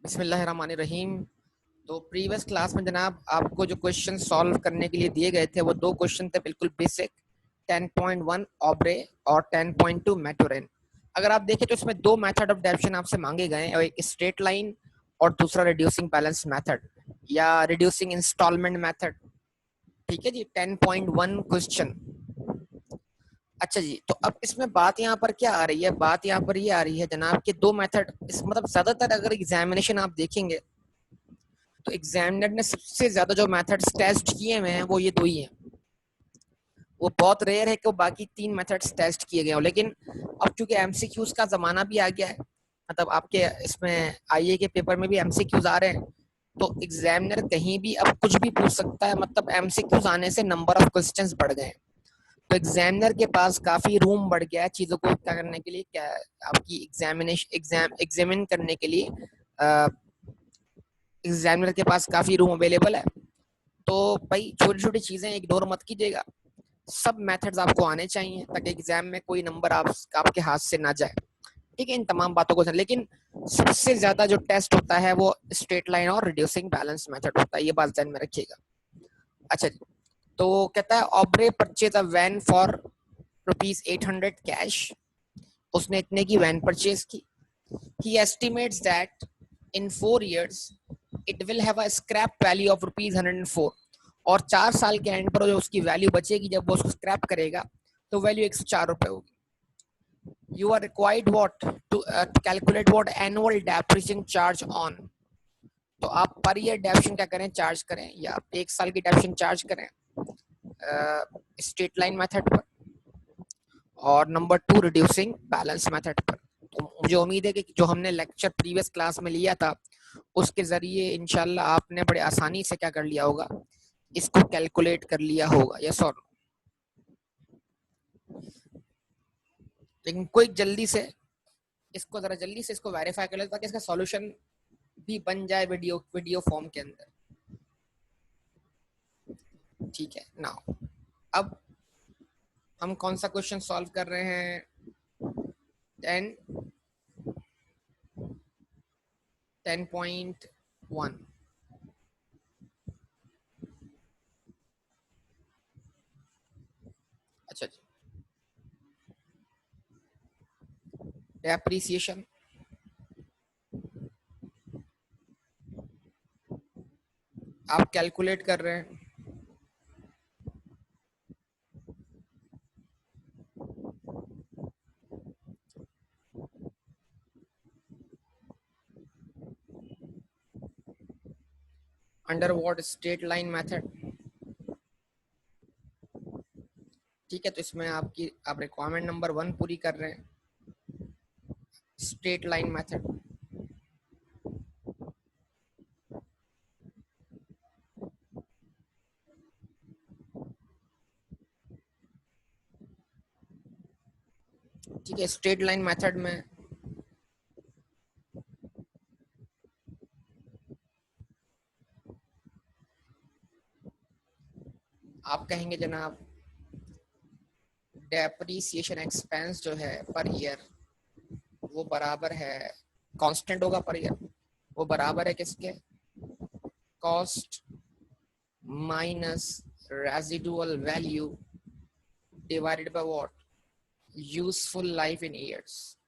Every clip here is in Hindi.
बिस्मिल्लाहिर्रहमानिर्रहीम। तो प्रीवियस क्लास में जनाब आपको जो क्वेश्चन सॉल्व करने के लिए दिए गए थे वो दो क्वेश्चन थे बिल्कुल बेसिक, 10.1 ऑब्रे और 10.2 मैटोरेन। अगर आप देखें तो इसमें दो मेथड ऑफ डेरिवेशन आपसे मांगे गए हैं, एक स्ट्रेट लाइन और दूसरा रिड्यूसिंग बैलेंस मेथड या रिड्यूसिंग इंस्टॉलमेंट मेथड। ठीक है जी, 10.1 क्वेश्चन। अच्छा जी, तो अब इसमें बात यहाँ पर क्या आ रही है? बात यहाँ पर ये आ रही है जनाब कि दो मेथड, इस मतलब ज्यादातर अगर एग्जामिनेशन आप देखेंगे तो एग्जामिनर ने सबसे ज्यादा जो मेथड्स टेस्ट किए हुए हैं वो ये दो ही हैं। वो बहुत रेयर है कि वो बाकी तीन मेथड्स टेस्ट किए गए हो, लेकिन अब चूंकि एमसीक्यूज का जमाना भी आ गया है, मतलब आपके इसमें आईए के पेपर में भी एमसीक्यूज आ रहे हैं, तो एग्जामिनर कहीं भी अब कुछ भी पूछ सकता है। मतलब एमसीक्यूज आने से नंबर ऑफ क्वेश्चंस बढ़ गए हैं, तो एग्जामिनर के पास काफी रूम बढ़ गया है चीजों को क्या करने के लिए, क्या आपकी एग्जामिन करने के लिए एग्जामिनर के पास काफी रूम अवेलेबल है। तो भाई छोटी छोटी चीजें इग्नोर मत कीजिएगा, सब मेथड्स आपको आने चाहिए ताकि एग्जाम में कोई नंबर आपके हाथ से ना जाए। ठीक है, इन तमाम बातों को लेकिन सबसे ज्यादा जो टेस्ट होता है वो स्ट्रेट लाइन और रिड्यूसिंग बैलेंस मेथड होता है, ये बात ध्यान में रखिएगा। अच्छा जी, तो कहता है Aubrey purchase a van for ₹800 cash. उसने इतने की वैन परचेज की। He estimates that in 4 years it will have a scrap value of ₹104। और 4 साल के एंड पर जो उसकी वैल्यू बचेगी जब वो उसको स्क्रैप करेगा तो वैल्यू ₹104 होगी। You are required what to calculate what annual depreciation charge on. तो आप पर ईयर डेप्रिसिएशन क्या करें, चार्ज करें, या आप 1 साल की डेप्रिसिएशन चार्ज करें स्ट्रेट लाइन मेथड पर, और नंबर 2 रिड्यूसिंग बैलेंस मेथड पर। तो मुझे उम्मीद है कि जो हमने लेक्चर प्रीवियस क्लास में लिया था उसके जरिए इंशाल्लाह आपने बड़े आसानी से क्या कर लिया होगा, इसको कैलकुलेट कर लिया होगा। यस और लेकिन कोई जल्दी से इसको जरा जल्दी से इसको वेरीफाई कर ले ताकि इसका सॉल्यूशन भी बन जाए वीडियो फॉर्म के अंदर। ठीक है ना, अब हम कौन सा क्वेश्चन सॉल्व कर रहे हैं? 10.1। अच्छा जी, डेप्रिसिएशन आप कैलकुलेट कर रहे हैं। Under what straight line method. ठीक है, तो इसमें आप रिक्वायरमेंट नंबर 1 पूरी कर रहे हैं, स्ट्रेट लाइन मेथड। ठीक है, स्ट्रेट लाइन मेथड में आप कहेंगे जनाब डेप्रिसिएशन एक्सपेंस जो है पर ईयर वो बराबर है, कांस्टेंट होगा पर ईयर, वो बराबर है किसके, cost minus residual value divided by what, useful life in years.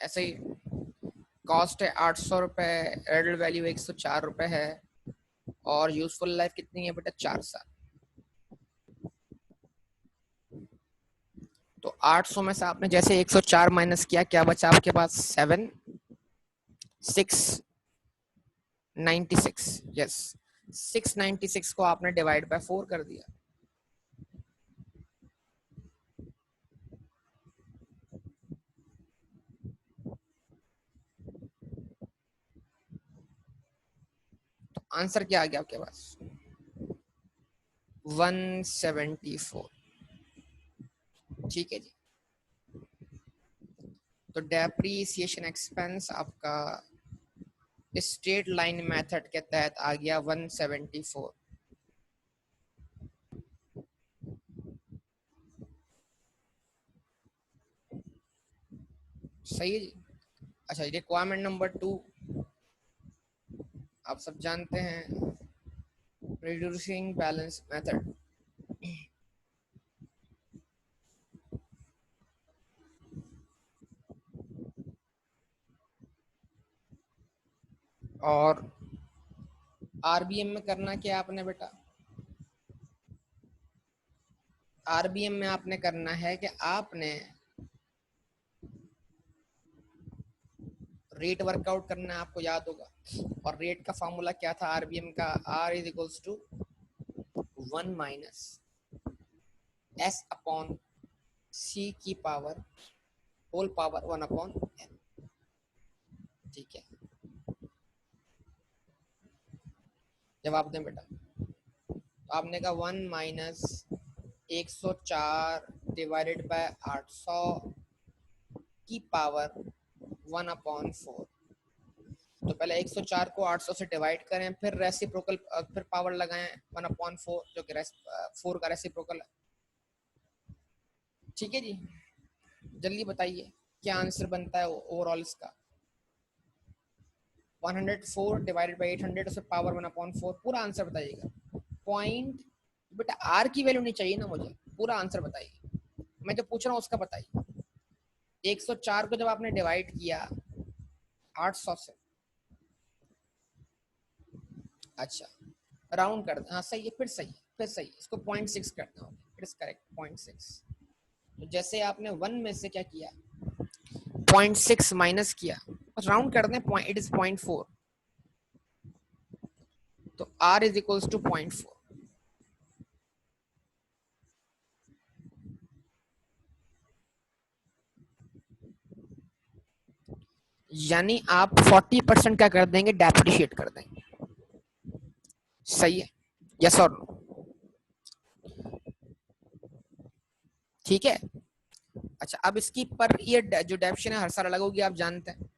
ऐसे ही कॉस्ट है ₹800, एडल वैल्यू ₹104 है, और यूजफुल लाइफ कितनी है बेटा, 4 साल। तो 800 में से आपने जैसे 104 माइनस किया, क्या बचा आपके पास, 696। यस, 696 को आपने डिवाइड बाय 4 कर दिया। तो आंसर क्या आ गया आपके पास, 174। ठीक है जी, तो डेप्रीसिएशन एक्सपेंस आपका स्ट्रेट लाइन मेथड के तहत आ गया 174। सही है जी। अच्छा, रिक्वायरमेंट नंबर 2 आप सब जानते हैं, रिड्यूसिंग बैलेंस मेथड। और आरबीएम में करना क्या आपने बेटा, आरबीएम में आपने करना है कि आपने रेट वर्कआउट करना है, आपको याद होगा। और रेट का फॉर्मूला क्या था आरबीएम का, R is equals to 1 minus S upon C की power whole power 1 upon N. ठीक है, जवाब दें बेटा। तो आपने कहा 1 माइनस 104 डिवाइडेड बाय 800 की पावर 1 अपॉन 4। तो पहले 104 को 800 से डिवाइड करें, फिर रेसिप्रोकल, फिर पावर लगाएं 1 अपॉन 4, जो कि 4 का रेसिप्रोकल है। ठीक है जी, जल्दी बताइए क्या आंसर बनता है ओवरऑल इसका। 104 डिवाइडेड बाई 800 उसे पावर 1 अपॉन 4, पूरा आंसर बताइएगा। पॉइंट, बेटा आर की वैल्यू नहीं चाहिए ना मुझे, पूरा आंसर बताइए। मैं जो पूछ रहा हूँ उसका बताइए। 104 को जब आपने डिवाइड किया 800 से, अच्छा राउंड कर, हाँ सही है, फिर सही है, फिर सही है, इसको 0.6 करना होगा, फिर करेक्ट 0.6। तो जैसे आपने 1 में से क्या किया, 0.6 माइनस किया, राउंड कर दें, इट इज 0.4, तो r इज इक्वल्स टू 0.4। यानी आप 40% क्या कर देंगे, डेप्रिशिएट कर देंगे। सही है, यस और नो। ठीक है। अच्छा, अब इसकी पर ईयर जो डेप्शन है हर साल अलग होगी, आप जानते हैं।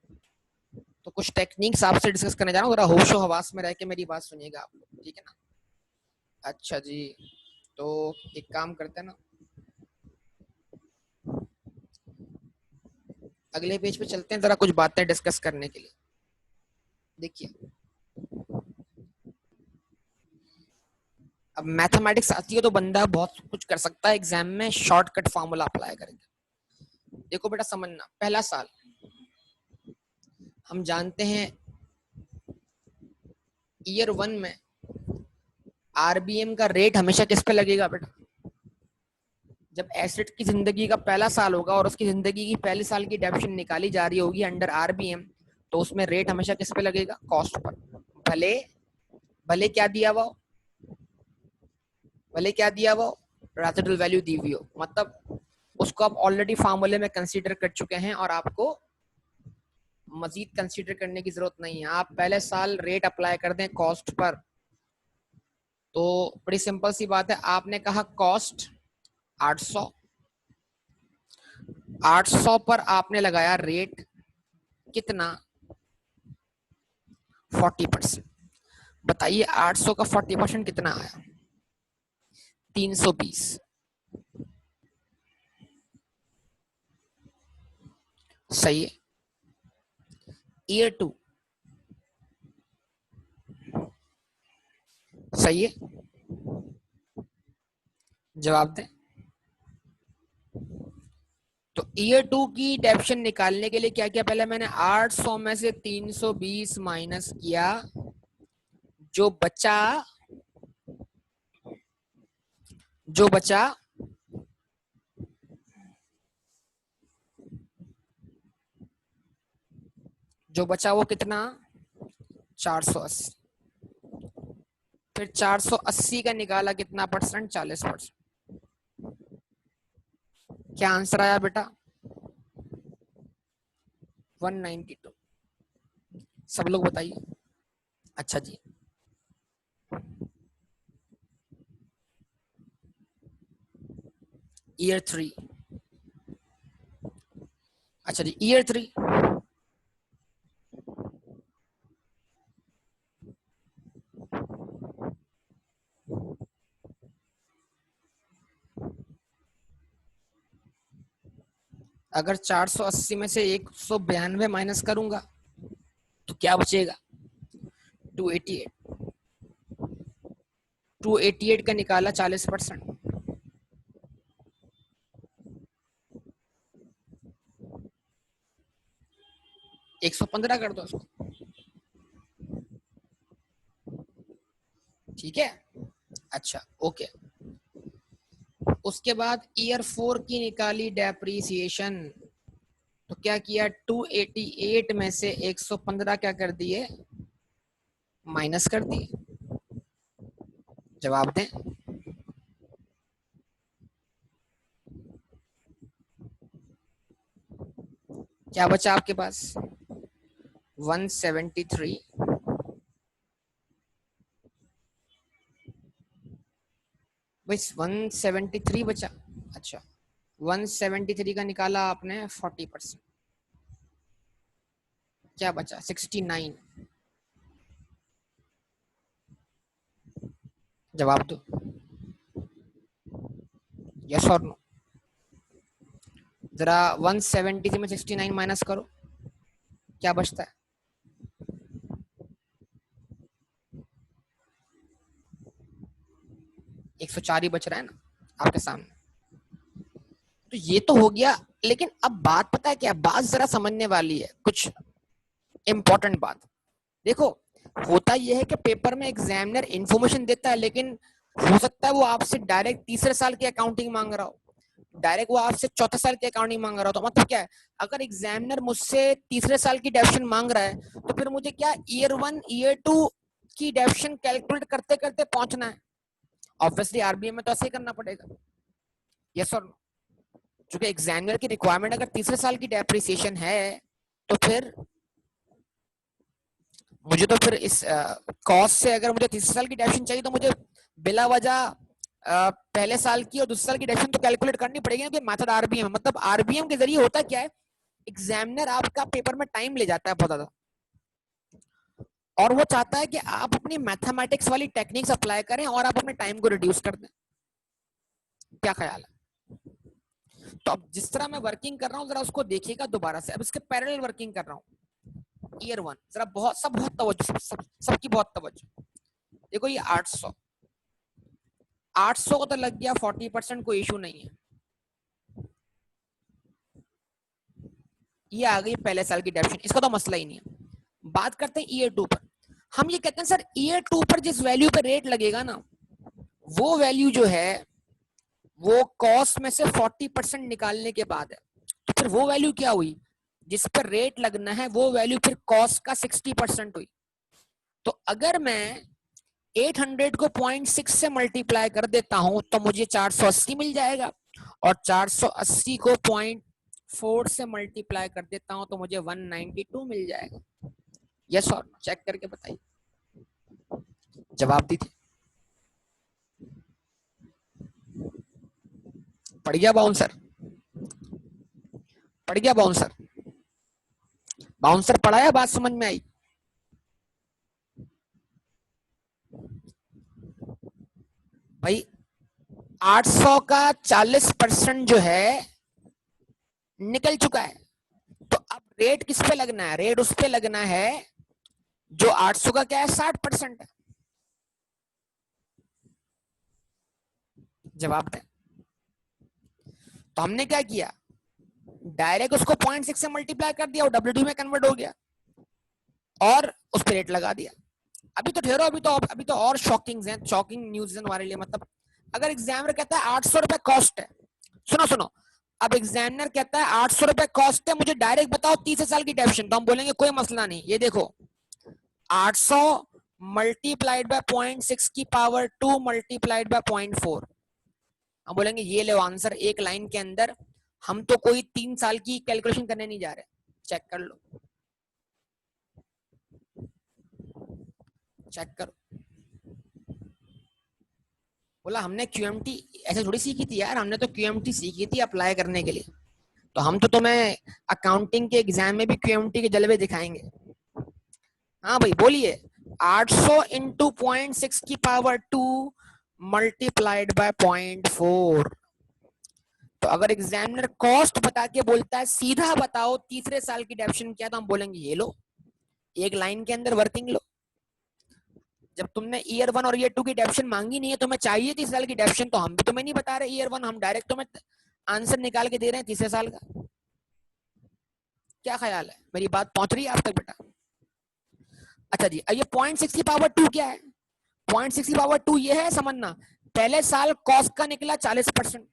तो कुछ टेक्निक्स आपसे डिस्कस करने जा रहा हूँ, जरा होशो हवास में रह के मेरी बात सुनिएगा आप लोग, ठीक है ना। अच्छा जी, तो एक काम करते हैं ना, अगले पेज पे चलते हैं, जरा कुछ बातें डिस्कस करने के लिए। देखिए, अब मैथमेटिक्स आती है तो बंदा बहुत कुछ कर सकता है एग्जाम में, शॉर्टकट फार्मूला अप्लाई करेंगे। देखो बेटा, समझना, पहला साल हम जानते हैं ईयर 1 में आरबीएम का रेट हमेशा किस पे लगेगा बेटा, जब एसेट की जिंदगी का पहला साल होगा और उसकी जिंदगी की पहले साल की डेप्शन निकाली जा रही होगी अंडर आरबीएम, तो उसमें रेट हमेशा किस पे लगेगा, कॉस्ट पर। भले भले क्या दिया हुआ, भले क्या दिया हुआ, रेसिडुअल वैल्यू दी हुई हो, मतलब उसको आप ऑलरेडी फार्मूले में कंसीडर कर चुके हैं और आपको मजीद कंसीडर करने की जरूरत नहीं है। आप पहले साल रेट अप्लाई कर दें कॉस्ट पर, तो बड़ी सिंपल सी बात है, आपने कहा कॉस्ट 800, 800 पर आपने लगाया रेट कितना, 40%। बताइए 800 का 40% कितना आया, 320। सही है। ईयर 2, सही है, जवाब दें। तो ईयर 2 की डेप्शन निकालने के लिए क्या किया, पहले मैंने 800 में से 320 माइनस किया, जो बचा, जो बचा जो बचा वो कितना, 480। फिर 480 का निकाला कितना परसेंट, 40%। क्या आंसर आया बेटा, 192। सब लोग बताइए। अच्छा जी, ईयर 3। अच्छा जी, ईयर 3, अगर 480 में से 192 माइनस करूंगा तो क्या बचेगा? 288। 288 का निकाला 40%। 115 कर दो उसको, ठीक है। अच्छा ओके, उसके बाद ईयर 4 की निकाली डेप्रीसिएशन, तो क्या किया? 288 में से 115 क्या कर दिए? माइनस कर दिए। जवाब दें। क्या बचा आपके पास? 173। बस 173 बचा। अच्छा, 173 का निकाला आपने 40%, क्या बचा? 69। जवाब दो, यस और नो। जरा 173 में 69 माइनस करो, क्या बचता है? 104 ही बच रहा है ना आपके सामने। तो ये तो हो गया, लेकिन अब बात पता है क्या? बात जरा समझने वाली है, कुछ इंपॉर्टेंट बात। देखो, होता यह है कि पेपर में एग्जामिनर इंफॉर्मेशन देता है, लेकिन हो सकता है वो आपसे डायरेक्ट तीसरे साल की अकाउंटिंग मांग रहा हो, डायरेक्ट वो आपसे चौथे साल की अकाउंटिंग मांग रहा हो। तो मतलब क्या है, अगर एग्जामिनर मुझसे तीसरे साल की डेफिनेशन मांग रहा है, तो फिर मुझे क्या ईयर 1 ईयर 2 की डेफिनेशन कैलकुलेट करते करते पहुंचना है। ऑब्वियसली आरबीएम में तो ऐसे ही करना पड़ेगा, यस और नो। क्योंकि एग्जामिनर की रिक्वायरमेंट अगर तीसरे साल की डेप्रिसिएशन है, तो फिर मुझे तो फिर इस कॉस्ट से अगर मुझे तीसरे साल की डेफिनेशन चाहिए, तो मुझे बिला वजह पहले साल की और दूसरे साल की डेफिनेशन तो कैलकुलेट करनी पड़ेगी, क्योंकि मेथड आरबीएम, मतलब आरबीएम के जरिए होता क्या है, एग्जामिनर आपका पेपर में टाइम ले जाता है बहुत ज्यादा, और वो चाहता है कि आप अपनी मैथमेटिक्स वाली टेक्निक्स अप्लाई करें और आप अपने टाइम को रिड्यूस कर दें। क्या ख्याल है? तो अब जिस तरह मैं वर्किंग कर रहा हूँ, जरा उसको देखिएगा दोबारा से। अब इसके पैरेलल वर्किंग कर रहा हूँ। ईयर 1 जरा बहुत तवज्जो, सबकी बहुत तवज्जो। देखो ये 800 को तो लग गया 40%, कोई इशू नहीं है। ये आ गई पहले साल की डेफिनेशन, इसका तो मसला ही नहीं है। बात करते हैं ईयर 2 पर। हम ये कहते हैं सर, ईयर 2 पर जिस वैल्यू पर रेट लगेगा ना, वो वैल्यू जो है वो कॉस्ट में से 40% निकालने के बाद है। तो फिर वो वैल्यू क्या हुई? जिस पर रेट लगना है वो वैल्यू फिर कॉस्ट का 60% हुई। तो अगर मैं 800 को 0.6 से मल्टीप्लाई कर देता हूं, तो मुझे 480 मिल जाएगा, और 480 को 0.4 से मल्टीप्लाई कर देता हूं, तो मुझे 192 मिल जाएगा। यस और चेक करके बताइए। जवाब दीजिए। पड़ गया बाउंसर? पड़ गया बाउंसर? बाउंसर पढ़ाया, बात समझ में आई? भाई 800 का 40% जो है निकल चुका है, तो अब रेट किस पे लगना है? रेट उस पे लगना है जो 800 का क्या है, 60% है। जवाब दें। तो हमने क्या किया, डायरेक्ट उसको 0.6 से मल्टीप्लाई कर दिया और W2 में कन्वर्ट हो गया, और उस पर रेट लगा दिया। अभी तो ठहरो, अभी तो और शॉकिंग न्यूज है हमारे लिए। मतलब अगर एग्जामिनर कहता है 800 रुपए कॉस्ट है, सुनो सुनो, अब एग्जामिनर कहता है 800 रुपए कॉस्ट है, मुझे डायरेक्ट बताओ 30 साल की डेफिनेशन, तो हम बोलेंगे कोई मसला नहीं। ये देखो 800 मल्टीप्लाइड बाय 0.6 की पावर 2 मल्टीप्लाइड बाय 0.4, हम बोलेंगे ये लो आंसर एक लाइन के अंदर। हम तो कोई 3 साल की कैलकुलेशन करने नहीं जा रहे, चेक कर लो, चेक करो। बोला हमने क्यूएमटी ऐसे थोड़ी सीखी थी यार, हमने तो क्यूएमटी सीखी थी अप्लाई करने के लिए। तो हम तो तुम्हें अकाउंटिंग के एग्जाम में भी क्यूएमटी के जलवे दिखाएंगे। हाँ भाई बोलिए, 800 इंटू 0.6 की पावर 2 मल्टीप्लाइड बाय 0.4, तो अगर एग्जामिनर कॉस्ट बता के बोलता है सीधा बताओ तीसरे साल की डेप्शन क्या, तो हम बोलेंगे ये लो, एक लाइन के अंदर वर्किंग लो। जब तुमने ईयर 1 और ईयर 2 की डेप्शन मांगी नहीं है, तुम्हें चाहिए तीसरे साल की डेप्शन, तो हम भी तुम्हें नहीं बता रहे ईयर 1, हम डायरेक्ट तुम्हें आंसर निकाल के दे रहे हैं तीसरे साल का। क्या ख्याल है, मेरी बात पहुंच रही है आप तक बेटा? अच्छा जी, ये 0.6 की पावर 2 क्या है? 0.6 की पावर 2 ये है समझना, पहले साल कॉस्ट का निकला 40%,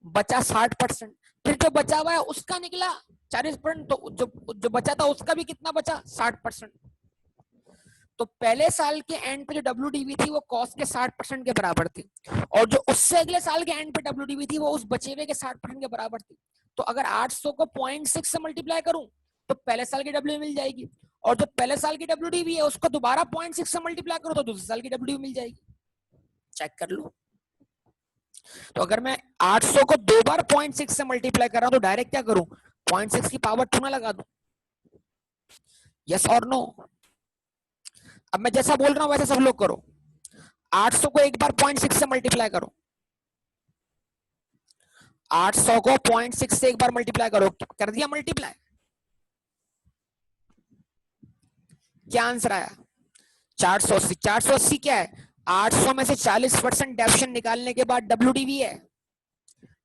बचा 60%, फिर जो बचा हुआ है उसका निकला 40%, तो जो बचा था उसका भी कितना बचा, 60%। तो पहले साल के एंड पे जो WDV थी वो कॉस्ट के 60% के बराबर थी, और जो उससे अगले साल के एंड पे WDV थी वो उस बचे हुए के 60% के बराबर थी। तो अगर 800 को 0.6 से मल्टीप्लाई करूं तो पहले साल की WDV मिल जाएगी, और जो पहले साल की WDV है उसको दोबारा 0.6 से मल्टीप्लाई करो तो दूसरे साल की WDV मिल जाएगी। चेक कर लो। तो अगर मैं 800 को दो बार 0.6 से मल्टीप्लाई कर रहा हूं तो डायरेक्ट क्या करूं, 0.6 की पावर 2 ना लगा दूं? यस और नो? अब मैं जैसा बोल रहा हूं वैसे सब लोग करो। 800 को एक बार 0.6 से मल्टीप्लाई करो, 800 को 0.6 से एक बार मल्टीप्लाई करो, कर दिया मल्टीप्लाई, क्या आंसर आया? 480। 480 क्या है, 800 में से 40% डेप्शन निकालने के बाद WDV है।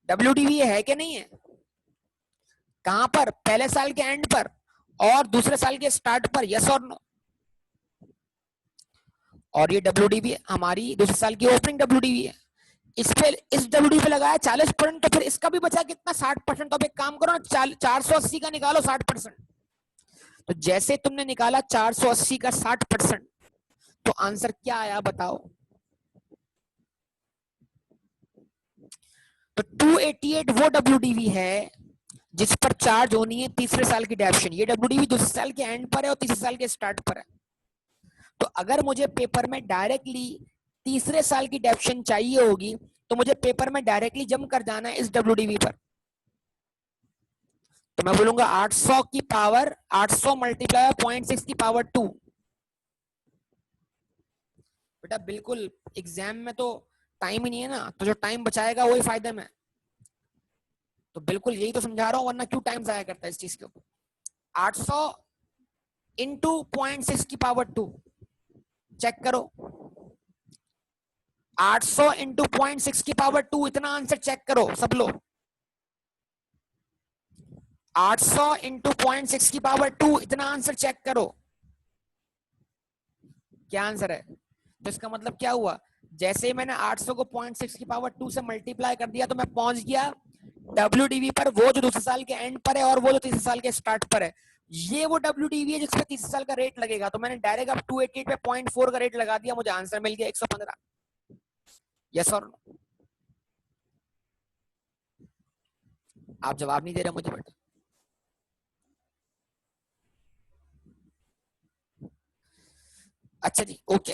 WDV है कि नहीं है? कहां पर, पहले साल के एंड पर और दूसरे साल के स्टार्ट पर, यस और नो? और ये WDV हमारी दूसरे साल की ओपनिंग WDV है, इस पे इस WDV पे लगाया 40%, तो फिर इसका भी बचा कितना, 60%। तो अब एक काम करो ना, 480 का निकालो 60%। तो जैसे तुमने निकाला 480 का 60%, तो आंसर क्या आया बताओ? तो 288 वो WDV है जिस पर चार्ज होनी है तीसरे साल की डेप्शन। ये WDV दूसरे साल के एंड पर है और तीसरे साल के स्टार्ट पर है। तो अगर मुझे पेपर में डायरेक्टली तीसरे साल की डेप्शन चाहिए होगी तो मुझे पेपर में डायरेक्टली जंप कर जाना है इस WDV पर। तो मैं बोलूंगा 800 की पावर 800 मल्टीप्लाई 0.6 की पावर 2। बेटा बिल्कुल, एग्जाम में तो टाइम ही नहीं है ना, तो जो टाइम बचाएगा वही फायदे में। तो बिल्कुल यही तो समझा रहा हूँ, वरना क्यों टाइम जाया करता है इस चीज के ऊपर। 800 इंटू 0.6 की पावर 2, चेक करो। 800 इंटू 0.6 की पावर 2, इतना आंसर चेक करो सब लोग। 800 इंटू 0.6 की पावर 2, इतना आंसर चेक करो। क्या आंसर है? तो इसका मतलब क्या हुआ, जैसे ही मैंने 800 को 0.6 की पावर 2 से मल्टीप्लाई कर दिया तो मैं पहुंच गया WDV पर, वो जो दूसरे साल के एंड पर है और वो जो तीसरे साल के स्टार्ट पर है। ये वो WDV है जिसपे तीसरे साल का रेट लगेगा। तो मैंने डायरेक्ट अब 288 पे 0.4 का रेट लगा दिया, मुझे आंसर मिल गया 115। यस और नो? आप जवाब नहीं दे रहे मुझे बेटा। अच्छा जी, ओके।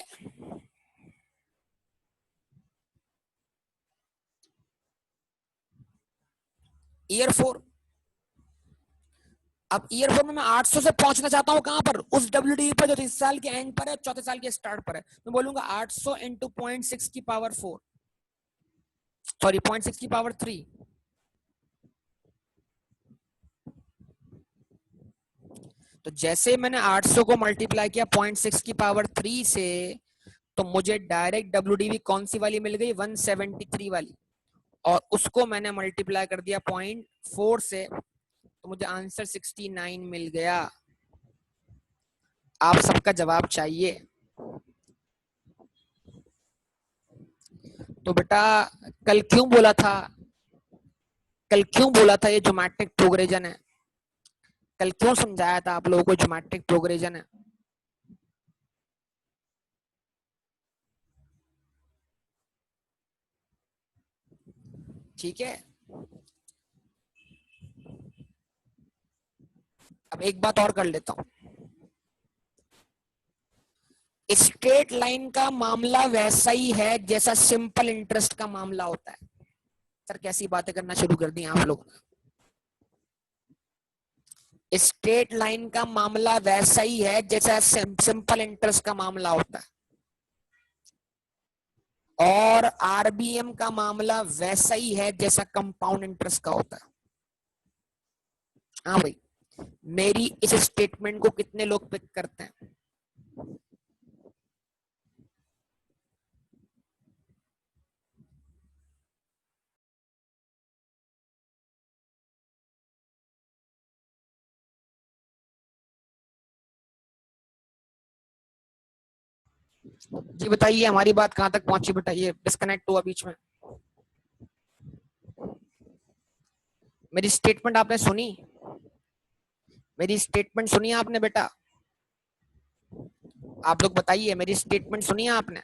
ईयर 4। अब ईयर 4 में मैं 800 से पहुंचना चाहता हूं कहां पर, उस WDV पर जो तीसरे साल के एंड पर है, चौथे साल के स्टार्ट पर है। मैं बोलूंगा 800 इंटू 0.6 की पावर 4, सॉरी 0.6 की पावर 3। तो जैसे मैंने 800 को मल्टीप्लाई किया 0.6 की पावर 3 से, तो मुझे डायरेक्ट WDV कौन सी वाली मिल गई, 173 वाली, और उसको मैंने मल्टीप्लाई कर दिया 0.4 से, तो मुझे आंसर 69 मिल गया। आप सबका जवाब चाहिए। तो बेटा कल क्यों बोला था, कल क्यों बोला था ये ज्योमेट्रिक प्रोग्रेशन है, कल क्यों समझाया था आप लोगों को ज्योमेट्रिक प्रोग्रेशन है? ठीक है। अब एक बात और कर लेता हूं, स्ट्रेट लाइन का मामला वैसा ही है जैसा सिंपल इंटरेस्ट का मामला होता है। सर कैसी बातें करना शुरू कर दी आप लोग। स्ट्रेट लाइन का मामला वैसा ही है जैसा सिंपल इंटरेस्ट का मामला होता है। और आरबीएम का मामला वैसा ही है जैसा कंपाउंड इंटरेस्ट का होता है। हाँ भाई, मेरी इस स्टेटमेंट को कितने लोग पिक करते हैं? जी बताइए, हमारी बात कहां तक पहुंची? बताइए, डिस्कनेक्ट हुआ बीच में। मेरी स्टेटमेंट आपने सुनी? मेरी स्टेटमेंट सुनी आपने बेटा? आप लोग बताइए, मेरी स्टेटमेंट सुनी आपने?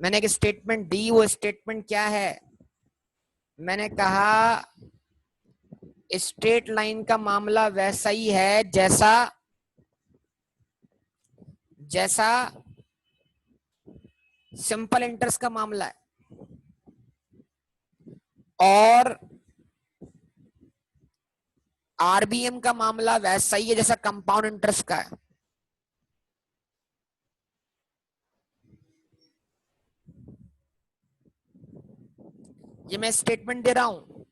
मैंने एक स्टेटमेंट दी, वो स्टेटमेंट क्या है? मैंने कहा स्ट्रेट लाइन का मामला वैसा ही है जैसा जैसा सिंपल इंटरेस्ट का मामला है, और आरबीएम का मामला वैसा ही है जैसा कंपाउंड इंटरेस्ट का है। ये मैं स्टेटमेंट दे रहा हूं,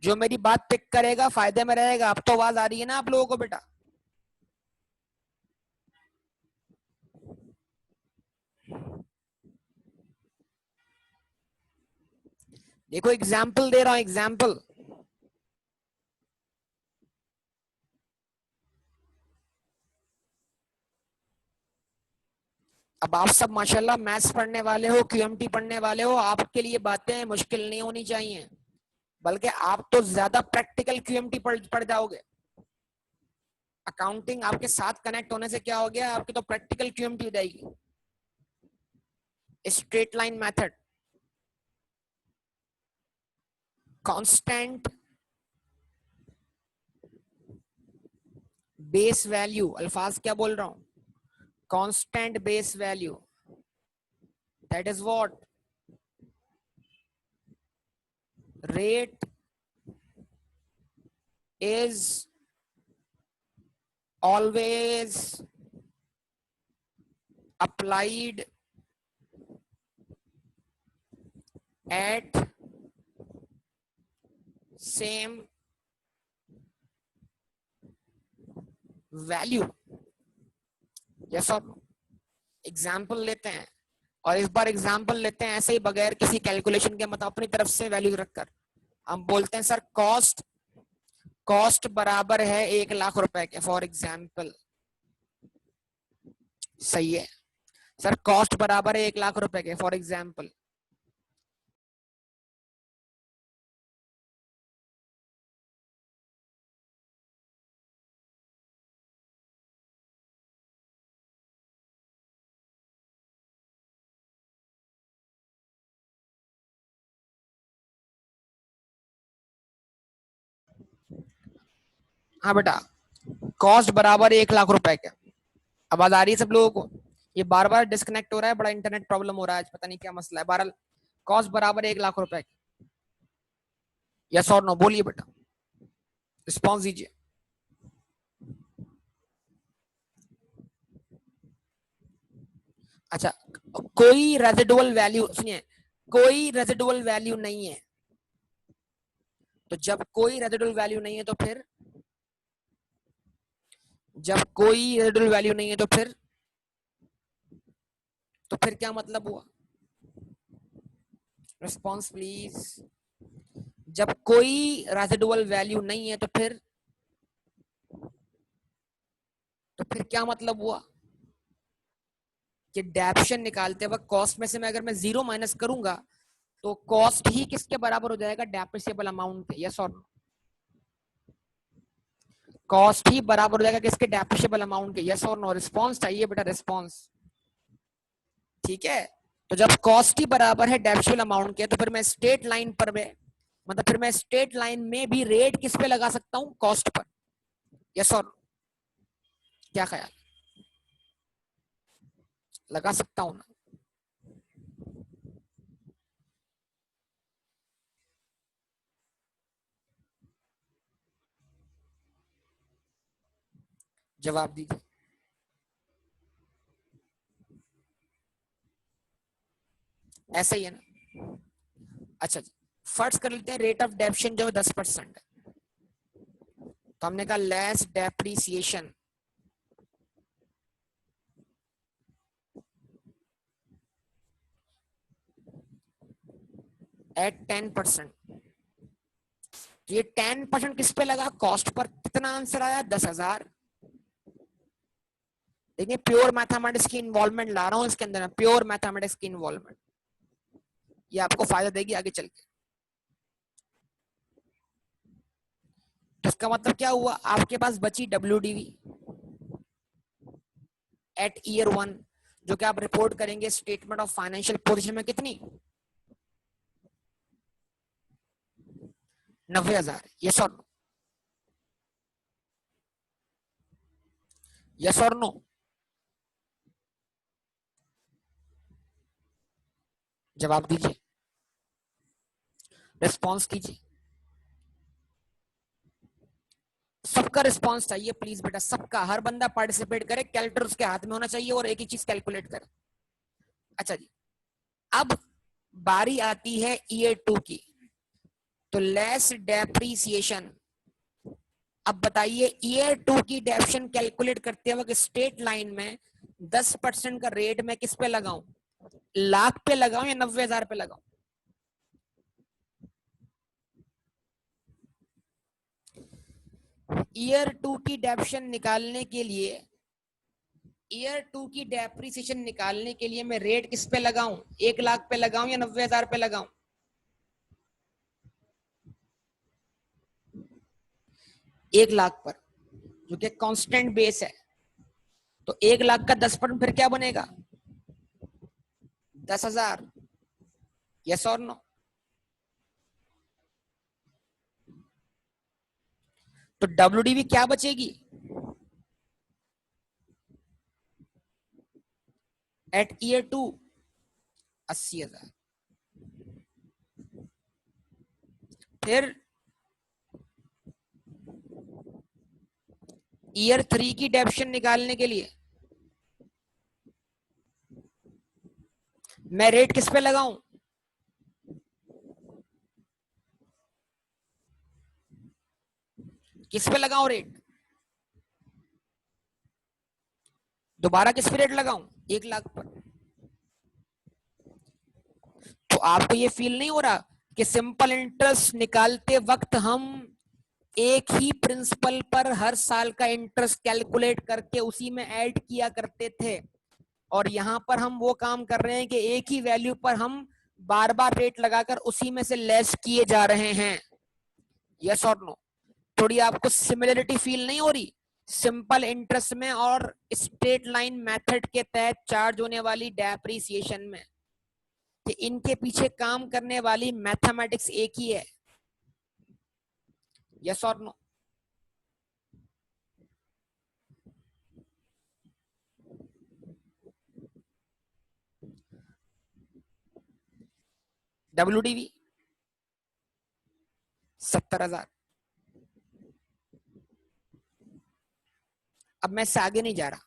जो मेरी बात पिक करेगा फायदे में रहेगा। अब तो आवाज आ रही है ना आप लोगों को बेटा? देखो, एग्जाम्पल दे रहा हूं, एग्जाम्पल। अब आप सब माशाल्लाह मैथ्स पढ़ने वाले हो, क्यूएमटी पढ़ने वाले हो, आपके लिए बातें मुश्किल नहीं होनी चाहिए, बल्कि आप तो ज्यादा प्रैक्टिकल क्यूएमटी पढ़ जाओगे। अकाउंटिंग आपके साथ कनेक्ट होने से क्या हो गया, आपकी तो प्रैक्टिकल क्यूएमटी हो जाएगी। Straight line method, constant base value, अल्फाज क्या बोल रहा हूं? Constant base value, that is what rate is always applied at same value। Yes और नो? एग्जाम्पल लेते हैं, और इस बार एग्जाम्पल लेते हैं ऐसे ही बगैर किसी कैलकुलेशन के, मतलब अपनी तरफ से वैल्यू रखकर। हम बोलते हैं सर कॉस्ट कॉस्ट बराबर है 1 लाख रुपए के, फॉर एग्जाम्पल। सही है सर, कॉस्ट बराबर है 1 लाख रुपए के, फॉर एग्जाम्पल। हाँ बेटा, कॉस्ट बराबर 1 लाख रुपए के। आवाज आ रही है सब लोगों को? ये बार बार डिस्कनेक्ट हो रहा है, बड़ा इंटरनेट प्रॉब्लम हो रहा है आज, पता नहीं क्या मसला है। बहरहाल, कॉस्ट बराबर 1 लाख रुपए। यस और नो बोलिए बेटा, रिस्पॉन्स दीजिए। अच्छा, कोई रेजिडुअल वैल्यू, सुनिए, कोई रेजिडुअल वैल्यू नहीं है। तो जब कोई रेजिडुअल वैल्यू नहीं है तो फिर, जब कोई रेजिडुअल वैल्यू नहीं है तो फिर क्या मतलब हुआ? Response please. जब कोई रेजिडुअल वैल्यू नहीं है तो फिर क्या मतलब हुआ? कि डेप्शन निकालते वक्त कॉस्ट में से मैं अगर मैं 0 माइनस करूंगा तो कॉस्ट ही किसके बराबर हो जाएगा? डेप्रिसिएबल अमाउंट के। यस और नो? कॉस्ट ही बराबर हो जाएगा किसके? डेप्रिसिएबल अमाउंट के। यस और नो? रिस्पॉन्स चाहिए बेटा, रिस्पॉन्स। ठीक है, तो जब कॉस्ट ही बराबर है डेप्रिसिएबल अमाउंट के, तो फिर मैं स्ट्रेट लाइन पर में, मतलब फिर मैं स्ट्रेट लाइन में भी रेट किस पे लगा सकता हूं? Cost per. यस और क्या ख्याल? लगा सकता हूं ना? जवाब दीजिए। ऐसा ही है ना। अच्छा जी, फर्स्ट कर लेते हैं रेट ऑफ डेप्शन जो 10% है, तो हमने कहा लेस डेप्रीसिएशन एट 10%। तो ये 10% किस पे लगा, कॉस्ट पर। कितना आंसर आया, 10,000। देखिए प्योर मैथमेटिक्स की इन्वॉल्वमेंट ला रहा हूं इसके अंदर, प्योर मैथमेटिक्स की इन्वॉल्वमेंट, ये आपको फायदा देगी आगे चल के। तो इसका मतलब क्या हुआ, आपके पास बची WDV एट ईयर 1, जो कि आप रिपोर्ट करेंगे स्टेटमेंट ऑफ फाइनेंशियल पोजीशन में, कितनी, 90,000। यस और नो, यस और नो, जवाब दीजिए, रिस्पॉन्स कीजिए। सबका रिस्पॉन्स चाहिए प्लीज बेटा, सबका, हर बंदा पार्टिसिपेट करे, कैलकुलेटर उसके हाथ में होना चाहिए और एक ही चीज कैलकुलेट करे। अच्छा जी, अब बारी आती है ईयर 2 की, तो लेस डेप्रीसिएशन। अब बताइए ईयर 2 की डेप्शन कैलकुलेट करते वक्त स्टेट लाइन में 10% का रेट मैं किस पे लगाऊं, लाख पे लगाऊं या 90,000 पे लगाऊं। ईयर 2 की डेप्शन निकालने के लिए, ईयर 2 की डेप्रीसिएशन निकालने के लिए मैं रेट किस पे लगाऊं, 1 लाख पे लगाऊं या 90,000 पे लगाऊं। 1 लाख पर, जो कि कांस्टेंट बेस है। तो 1 लाख का 10% फिर क्या बनेगा, 10,000। यस और नो। तो WDV क्या बचेगी एट ईयर 2, 80,000। फिर ईयर 3 की डेप्शन निकालने के लिए मैं रेट किस पे लगाऊं, किस पे लगाऊं रेट, दोबारा किस पे रेट लगाऊं, 1 लाख पर। तो आपको ये फील नहीं हो रहा कि सिंपल इंटरेस्ट निकालते वक्त हम एक ही प्रिंसिपल पर हर साल का इंटरेस्ट कैलकुलेट करके उसी में ऐड किया करते थे, और यहां पर हम वो काम कर रहे हैं कि एक ही वैल्यू पर हम बार बार रेट लगाकर उसी में से लेस किए जा रहे हैं। यस और नो। थोड़ी आपको सिमिलरिटी फील नहीं हो रही सिंपल इंटरेस्ट में और स्ट्रेट लाइन मेथड के तहत चार्ज होने वाली डेप्रीसिएशन में, कि इनके पीछे काम करने वाली मैथमेटिक्स एक ही है। यस और नो। WDV 70,000। अब मैं इससे आगे नहीं जा रहा,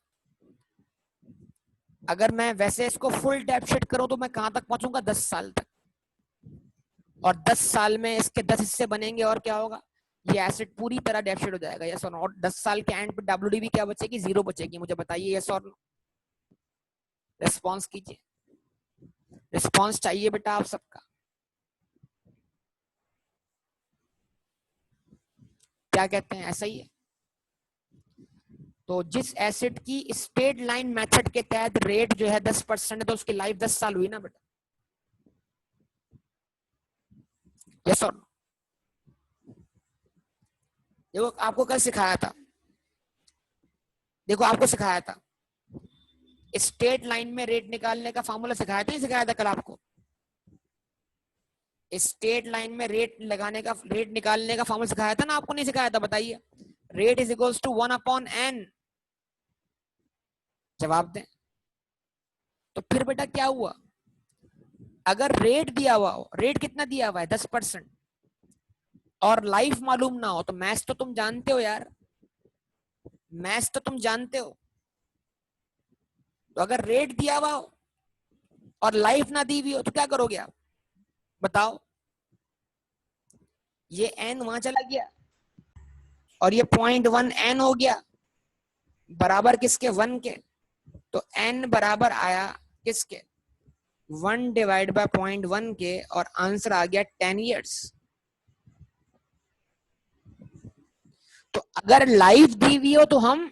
अगर मैं वैसे इसको फुल डेप्थ शीट करूं तो मैं कहां तक पहुंचूंगा, 10 साल तक, और 10 साल में इसके 10 हिस्से बनेंगे और क्या होगा, ये एसेट पूरी तरह डेप्थ शीट हो जाएगा। यस और नो। और 10 साल के एंड पे WDV क्या बचेगी, 0 बचेगी। मुझे बताइए यस और नो, रिस्पॉन्स कीजिए, रिस्पॉन्स चाहिए बेटा आप सबका। क्या कहते हैं, ऐसा ही है। तो जिस एसेट की स्ट्रेट लाइन मेथड के तहत रेट जो है 10% है, तो उसकी लाइफ 10 साल हुई ना बेटा। यस और नो। देखो आपको कल सिखाया था, देखो आपको सिखाया था स्ट्रेट लाइन में रेट निकालने का फॉर्मूला, सिखाया था, नहीं सिखाया था कल आपको। स्ट्रेट लाइन में रेट लगाने का, रेट निकालने का फॉर्मूला सिखाया था ना आपको, नहीं सिखाया था, बताइए। Rate is equals to 1/n। जवाब दें। तो फिर बेटा क्या हुआ, अगर रेट दिया हुआ हो, रेट कितना दिया हुआ है, 10%, और लाइफ मालूम ना हो, तो मैथ्स तो तुम जानते हो यार, मैथ्स तो तुम जानते हो। तो अगर रेट दिया हुआ हो और लाइफ ना दी हुई हो तो क्या करोगे आप बताओ? ये एन वहां चला गया और ये 0.1 n हो गया बराबर किसके? 1 के। तो n बराबर आया किसके? 1 डिवाइड बाय 0.1 के, और आंसर आ गया 10 years। तो अगर लाइफ दी हुई हो तो हम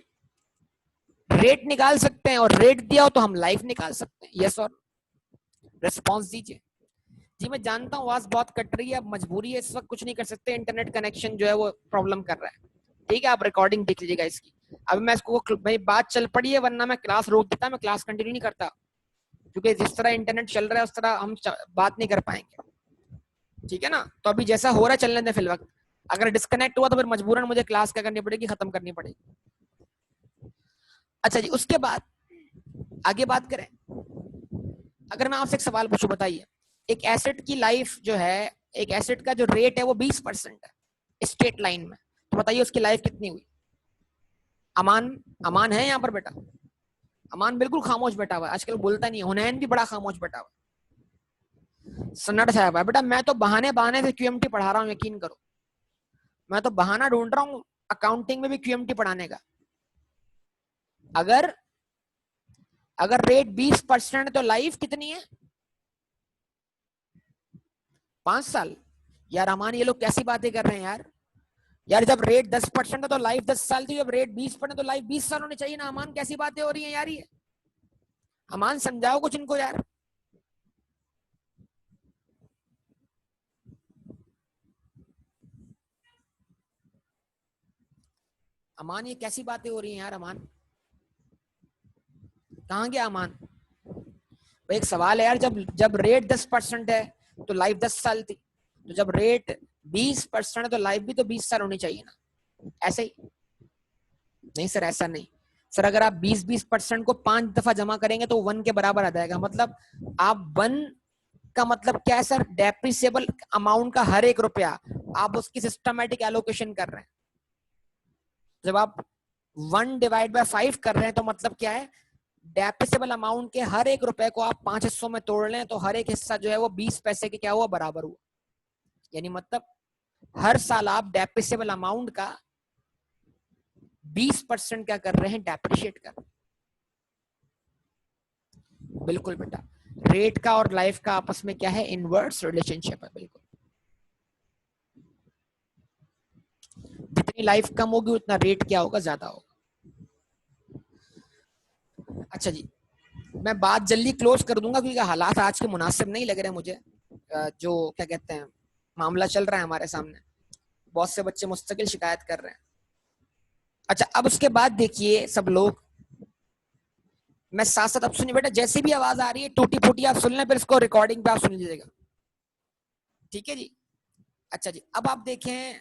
रेट निकाल सकते हैं, और रेट दिया हो तो हम लाइफ निकाल सकते हैं। यस और रिस्पॉन्स दीजिए। जी मैं जानता हूँ आवाज बहुत कट रही है, अब मजबूरी है, इस वक्त कुछ नहीं कर सकते, इंटरनेट कनेक्शन जो है वो प्रॉब्लम कर रहा है। ठीक है, आप रिकॉर्डिंग देख लीजिएगा इसकी। अब मैं इसको मेरी बात चल पड़ी है, वरना मैं क्लास रोक देता, मैं क्लास कंटिन्यू नहीं करता, क्योंकि जिस तरह इंटरनेट चल रहा है उस तरह हम बात नहीं कर पाएंगे। ठीक है ना? तो अभी जैसा हो रहा है चलने दें फिलहाल। अगर डिस्कनेक्ट हुआ तो फिर मजबूरन मुझे क्लास क्या करनी पड़ेगी? खत्म करनी पड़ेगी। अच्छा जी, उसके बाद आगे बात करें। अगर मैं आपसे एक सवाल पूछूं, बताइए एक एसेट की लाइफ जो है, एक एसेट का जो रेट है वो 20% है स्ट्रेट लाइन में, तो बताइए उसकी लाइफ कितनी हुई? अमान, अमान है यहाँ पर बेटा? अमान बिल्कुल खामोश बैठा हुआ है, आजकल बोलता नहीं है। हुनैन भी बड़ा खामोश बैठा हुआ है, सन्नाटा छाया हुआ है। बेटा मैं तो बहाने बहाने से क्यूएमटी पढ़ा रहा हूँ, यकीन करो। मैं तो बहाना ढूंढ रहा हूँ अकाउंटिंग में भी क्यूएमटी पढ़ाने का। अगर अगर रेट 20% तो लाइफ कितनी है? 5 साल। यार अमान ये लोग कैसी बातें कर रहे हैं यार। यार जब रेट 10% है तो लाइफ 10 साल थी, जब रेट 20% तो लाइफ 20 साल होनी चाहिए ना। अमान कैसी बातें हो रही हैं यार ये? अमान समझाओ कुछ इनको यार। अमान ये कैसी बातें हो रही हैं यार? अमान कहाँ गया अमान? एक सवाल है यार, जब जब रेट 10% है तो लाइफ 10 साल थी, तो जब रेट 20% है तो लाइफ भी तो 20 साल होनी चाहिए ना। ऐसे ही नहीं सर, ऐसा नहीं सर। अगर आप 20% को 5 दफा जमा करेंगे तो 1 के बराबर आ जाएगा। मतलब आप 1 का मतलब क्या है सर? डेप्रिसिएबल अमाउंट का हर एक रुपया आप उसकी सिस्टमैटिक एलोकेशन कर रहे हैं। जब आप 1 डिवाइड बाय 5 कर रहे हैं तो मतलब क्या है? डेप्रिसिएबल अमाउंट के हर एक रुपए को आप 5 हिस्सों में तोड़ लें तो हर एक हिस्सा जो है वो 20 पैसे के क्या हुआ? बराबर हुआ। यानी मतलब हर साल आप डेप्रिसिएबल अमाउंट का 20% क्या कर रहे हैं? डेप्रिशिएट कर। बिल्कुल बेटा, रेट का और लाइफ का आपस में क्या है? इनवर्स रिलेशनशिप है। बिल्कुल, जितनी लाइफ कम होगी उतना रेट क्या होगा? ज्यादा होगा। अच्छा जी, मैं बात जल्दी क्लोज कर दूंगा क्योंकि हालात आज के मुनासिब नहीं लग रहे मुझे। जो क्या कहते हैं, मामला चल रहा है हमारे सामने, बहुत से बच्चे मुस्तकिल शिकायत कर रहे हैं। अच्छा, अब उसके बाद देखिए सब लोग, मैं साथ साथ, अब सुनिए बेटा, जैसी भी आवाज आ रही है टूटी फूटी आप सुन लें, फिर इसको रिकॉर्डिंग पे आप सुन लीजिएगा। ठीक है जी? अच्छा जी, अब आप देखें,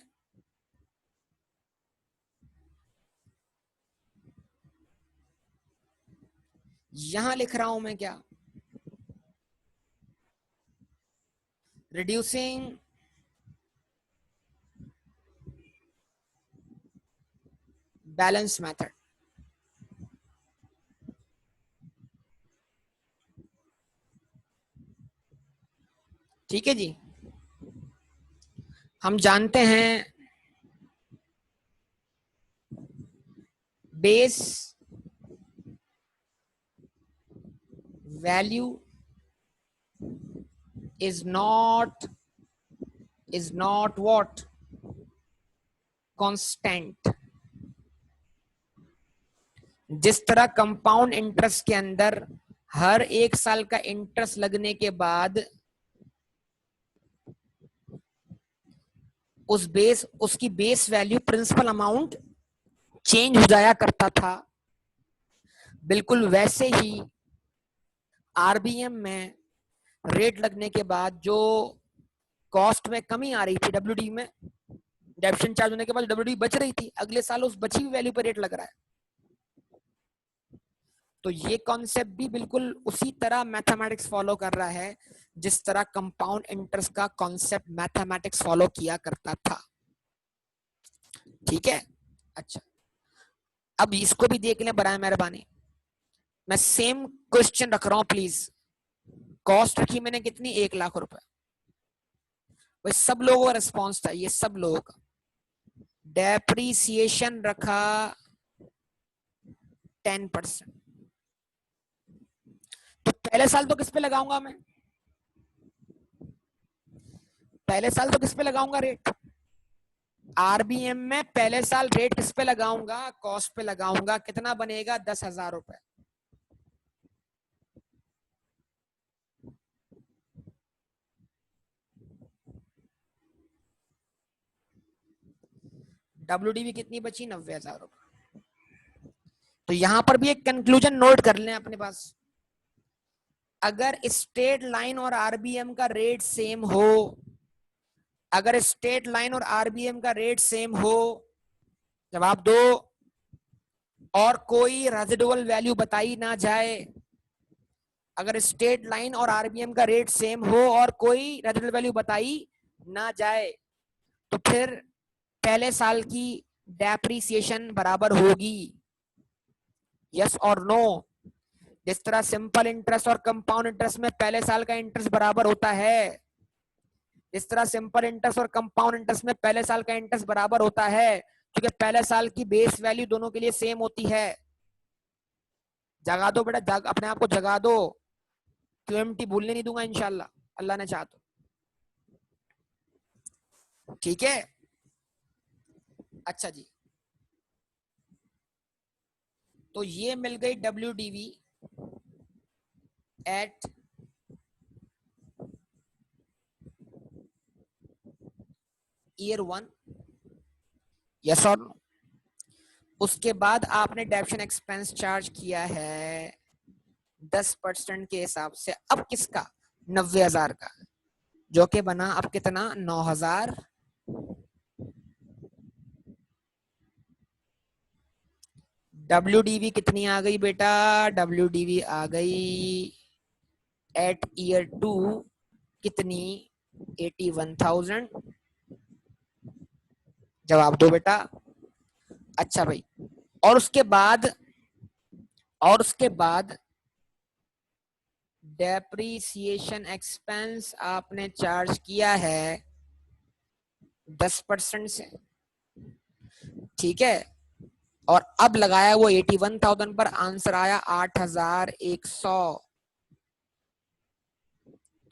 यहां लिख रहा हूं मैं क्या? Reducing balance method. ठीक है जी? हम जानते हैं base value is not what? Constant। जिस तरह कंपाउंड इंटरेस्ट के अंदर हर एक साल का इंटरेस्ट लगने के बाद उसकी base value principal amount change हो जाया करता था, बिल्कुल वैसे ही आरबीएम में रेट लगने के बाद जो कॉस्ट में कमी आ रही थी, डब्ल्यूडी में डेप्शन चार्ज होने के बाद डब्ल्यूडी बच रही थी, अगले साल उस बची हुई वैल्यू पर रेट लग रहा है। तो ये कॉन्सेप्ट भी बिल्कुल उसी तरह मैथमेटिक्स फॉलो कर रहा है जिस तरह कंपाउंड इंटरेस्ट का कॉन्सेप्ट मैथमेटिक्स फॉलो किया करता था। ठीक है? अच्छा, अब इसको भी देख लें बराए मेहरबानी। मैं सेम क्वेश्चन रख रहा हूं प्लीज। कॉस्ट रखी मैंने कितनी, 1 लाख रुपए। भाई सब लोगों का रिस्पॉन्स था, ये सब लोगों का। डेप्रीसिएशन रखा 10%। तो पहले साल तो किस पे लगाऊंगा मैं, पहले साल तो किस पे लगाऊंगा रेट, आरबीएम में पहले साल रेट किस पे लगाऊंगा, कॉस्ट पे लगाऊंगा। कितना बनेगा, 10,000 रुपए। डब्ल्यूडीवी कितनी बची, 90,000 रुपए। तो यहां पर भी एक कंक्लूजन नोट कर लें अपने पास। अगर स्टेट लाइन और आरबीएम का रेट सेम हो, अगर स्टेट लाइन और आरबीएम का रेट सेम हो, जवाब दो, और कोई रेजिडुअल वैल्यू बताई ना जाए, अगर स्टेट लाइन और आरबीएम का रेट सेम हो और कोई रेजिडुअल वैल्यू बताई ना जाए, तो फिर पहले साल की डेप्रीसिएशन बराबर होगी। यस और नो। जिस तरह सिंपल इंटरेस्ट और कंपाउंड इंटरेस्ट में पहले साल का इंटरेस्ट बराबर होता है, जिस तरह सिंपल इंटरेस्ट और कंपाउंड इंटरेस्ट में पहले साल का इंटरेस्ट बराबर होता है, क्योंकि पहले साल की बेस वैल्यू दोनों के लिए सेम होती है। जगा दो बेटा, अपने आप को जगा दो। क्यूएमटी भूलने नहीं दूंगा इंशाल्लाह, अल्लाह ने चाहा तो। ठीक है, अच्छा जी। तो ये मिल गई WDV एट ईयर 1। यस और नो। उसके बाद आपने डेप्शन एक्सपेंस चार्ज किया है 10% के हिसाब से। अब किसका, 90,000 का, जो कि बना अब कितना, 9,000। WDV कितनी आ गई बेटा, WDV आ गई एट ईयर 2 कितनी, 81,000। जवाब दो बेटा। अच्छा भाई, और उसके बाद, और उसके बाद डेप्रीसिएशन एक्सपेंस आपने चार्ज किया है 10% से, ठीक है। और अब लगाया वो 81,000 पर, आंसर आया 8,100।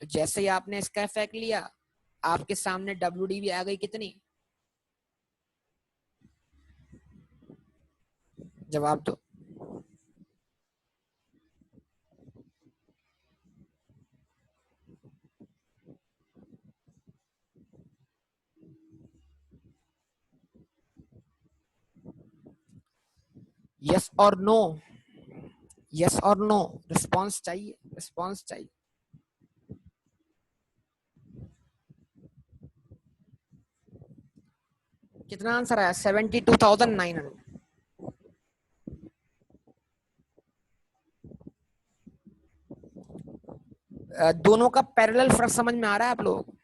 तो जैसे ही आपने इसका इफेक्ट लिया, आपके सामने WDV आ गई कितनी, जवाब दो। यस और नो, यस और नो, रिस्पॉन्स चाहिए, रिस्पॉन्स चाहिए। कितना आंसर आया, 72,900। दोनों का पैरेलल फर्क समझ में आ रहा है आप लोग।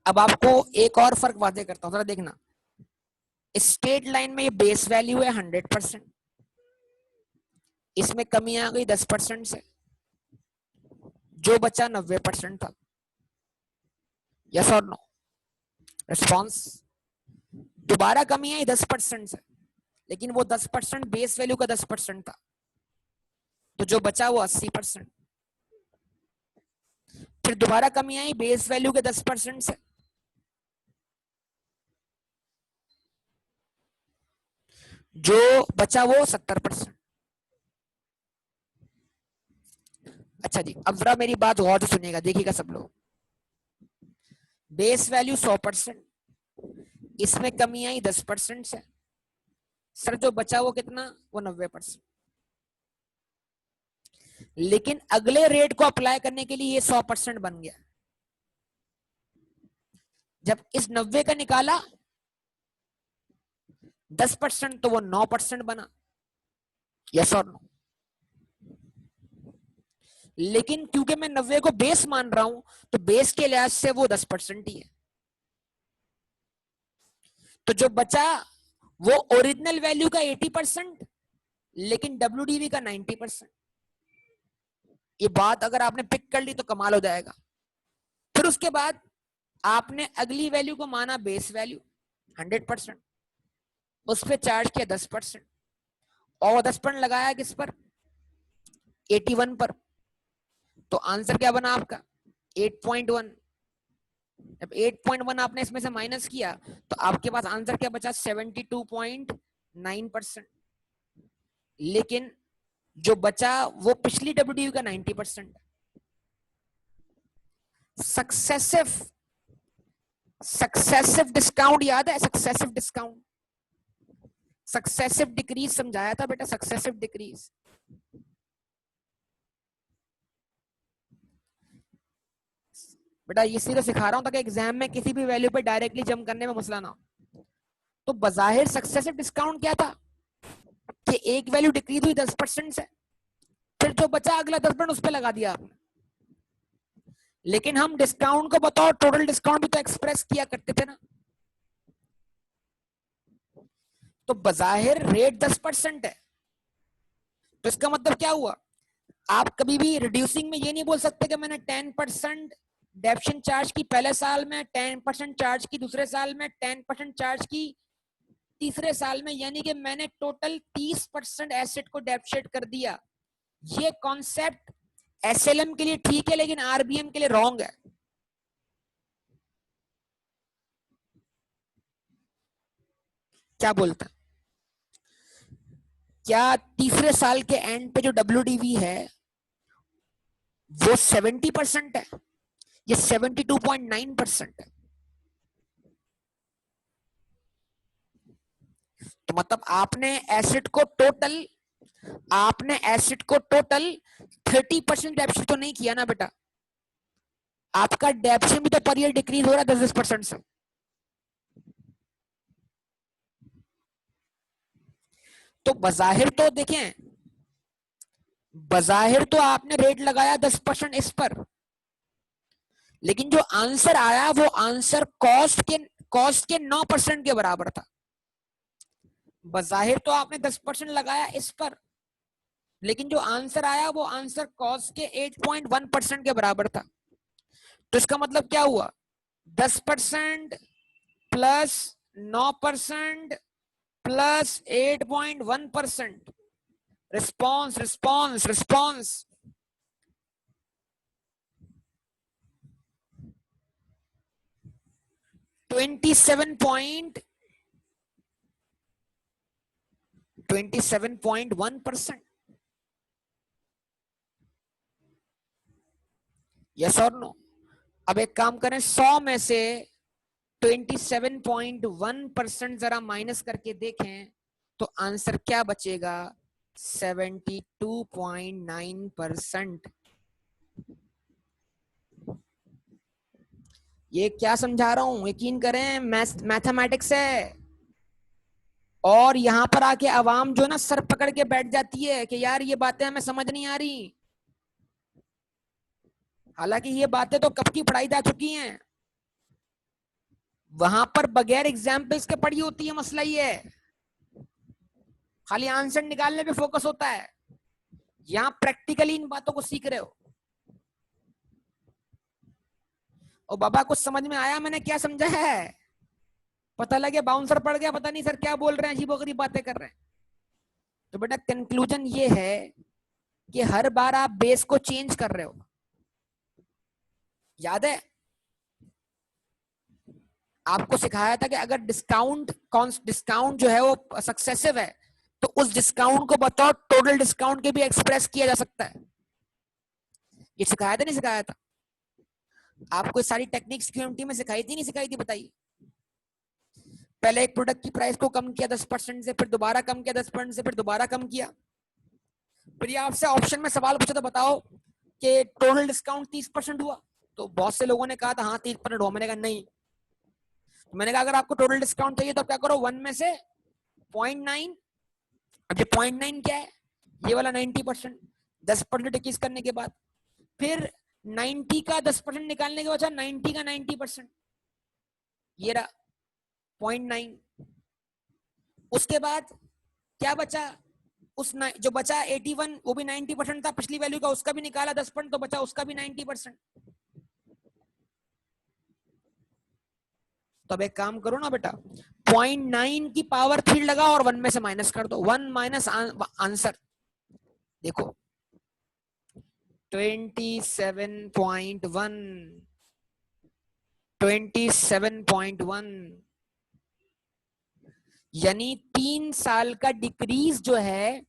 अब आपको एक और फर्क वादे करता हूं, जरा देखना। स्टेट लाइन में ये बेस वैल्यू है 100%, इसमें कमी आ गई 10% से, जो बचा 90% था। यस और नो, रिस्पॉन्स। दोबारा कमी आई 10% से, लेकिन वो 10% बेस वैल्यू का 10% था, तो जो बचा वो 80%। फिर दोबारा कमी आई बेस वैल्यू के 10% से, जो बचा वो 70%। अच्छा जी, अब जरा मेरी बात गौर से सुनिएगा, देखिएगा सब लोग। बेस वैल्यू 100%, इसमें कमी आई 10% से, सर जो बचा वो कितना, वो 90%। लेकिन अगले रेट को अप्लाई करने के लिए ये 100% बन गया। जब इस 90 का निकाला 10%, तो वो 9% बना। यस और नो। लेकिन क्योंकि मैं 90 को बेस मान रहा हूं, तो बेस के लिहाज से वो 10% ही है। तो जो बचा वो ओरिजिनल वैल्यू का 80%, लेकिन WDV का 90%। ये बात अगर आपने पिक कर ली तो कमाल हो जाएगा। फिर उसके बाद आपने अगली वैल्यू को माना बेस वैल्यू 100%, उस पर चार्ज किया 10% और 10% लगाया किस पर, 81 पर। तो आंसर क्या बना आपका 8.1। जब 8.1 आपने इसमें से माइनस किया तो आपके पास आंसर क्या बचा 72.9%। लेकिन जो बचा वो पिछली डब्ल्यूडीयू का 90%। सक्सेसिव डिस्काउंट याद है, सक्सेसिव डिस्काउंट, सक्सेसिव डिक्रीज समझाया था बेटा, सक्सेसिव डिक्रीज। बेटा इसी को सिखा रहा हूं ताकि एग्जाम में किसी भी वैल्यू पे डायरेक्टली जंप करने में मसला ना हो। तो बजाहिर सक्सेसिव डिस्काउंट क्या था कि एक वैल्यू डिक्रीज हुई 10% से, फिर जो बचा अगला 10% उस पर लगा दिया आपने। लेकिन हम डिस्काउंट को बताओ टोटल डिस्काउंट भी तो एक्सप्रेस किया करते थे ना। तो बजाहिर रेट 10% है, तो इसका मतलब क्या हुआ, आप कभी भी रिड्यूसिंग में ये नहीं बोल सकते कि मैंने 10% डेप्शन चार्ज की पहले साल में, 10% चार्ज की दूसरे साल में, 10% चार्ज की तीसरे साल में, यानी कि मैंने टोटल 30% एसेट को डेप्शेट कर दिया। ये कॉन्सेप्ट एसएलएम के लिए ठीक है लेकिन आरबीएम के लिए रॉन्ग है। क्या बोलता, क्या तीसरे साल के एंड पे जो डब्ल्यूडीवी है वो 70% है, ये 72.9% है। तो मतलब आपने एसेट को टोटल 30% डेप्शन तो नहीं किया ना बेटा, आपका डेप्शन भी तो पर ईयर डिक्रीज हो रहा है 10% से। तो बजाहिर तो देखें, बजाहिर तो आपने रेट लगाया 10% इस पर, लेकिन जो आंसर आया वो आंसर कॉस्ट के 9% के बराबर था। बजाहिर तो आपने 10% लगाया इस पर, लेकिन जो आंसर आया वो आंसर कॉस्ट के 8.1% के बराबर था। तो इसका मतलब क्या हुआ, 10% plus 9% plus 8.1%। Response response response 27.1%। Yes और नो। अब एक काम करें, 100 में से 27.1% जरा माइनस करके देखें तो आंसर क्या बचेगा 72.9%। ये क्या समझा रहा हूं यकीन करें, मैथमेटिक्स है। और यहां पर आके आवाम जो ना सर पकड़ के बैठ जाती है कि यार ये बातें हमें समझ नहीं आ रही, हालांकि ये बातें तो कब की पढ़ाई जा चुकी हैं। वहां पर बगैर एग्जाम्पल्स के पढ़ी होती है, मसला ये है, खाली आंसर निकालने पे फोकस होता है। यहां प्रैक्टिकली इन बातों को सीख रहे हो। और बाबा कुछ समझ में आया मैंने क्या समझा है, पता लगे बाउंसर पड़ गया, पता नहीं सर क्या बोल रहे हैं, अजीबोगरीब बातें कर रहे हैं। तो बेटा कंक्लूजन ये है कि हर बार आप बेस को चेंज कर रहे हो। याद है आपको सिखाया था कि अगर डिस्काउंट जो है वो सक्सेसिव है तो उस डिस्काउंट को बताओ टोटल डिस्काउंट के भी एक्सप्रेस किया जा सकता है। ये सिखाया था नहीं सिखाया था आपको, सारी टेक्निक्स क्यूएमटी में सिखाई थी नहीं सिखाई थी बताइए। पहले एक प्रोडक्ट की प्राइस को कम किया 10% से, फिर दोबारा कम किया 10% से, फिर दोबारा कम किया। फिर आपसे ऑप्शन में सवाल पूछा था बताओ कि टोटल डिस्काउंट 30% हुआ, तो बहुत से लोगों ने कहा था हाँ 30% हुआ। मैंने कहा नहीं, मैंने कहा अगर आपको टोटल डिस्काउंट चाहिए तो क्या करो 1 में से 0.9, अब ये 0.9 क्या है, ये वाला 90%, 10% डिक्रीज करने के बाद फिर 90 का 10% निकालने के बाद 90 का 90%, ये रहा 0.9। उसके बाद क्या बचा, जो बचा 81 वो भी 90% था पिछली वैल्यू का, उसका भी निकाला 10%, तो बचा उसका भी 90%। तो अब एक काम करो ना बेटा, 0.9 की पावर 3 लगा और 1 में से माइनस कर दो, 1 माइनस आंसर देखो 27.1, 27.1, यानी 3 साल का डिक्रीज जो है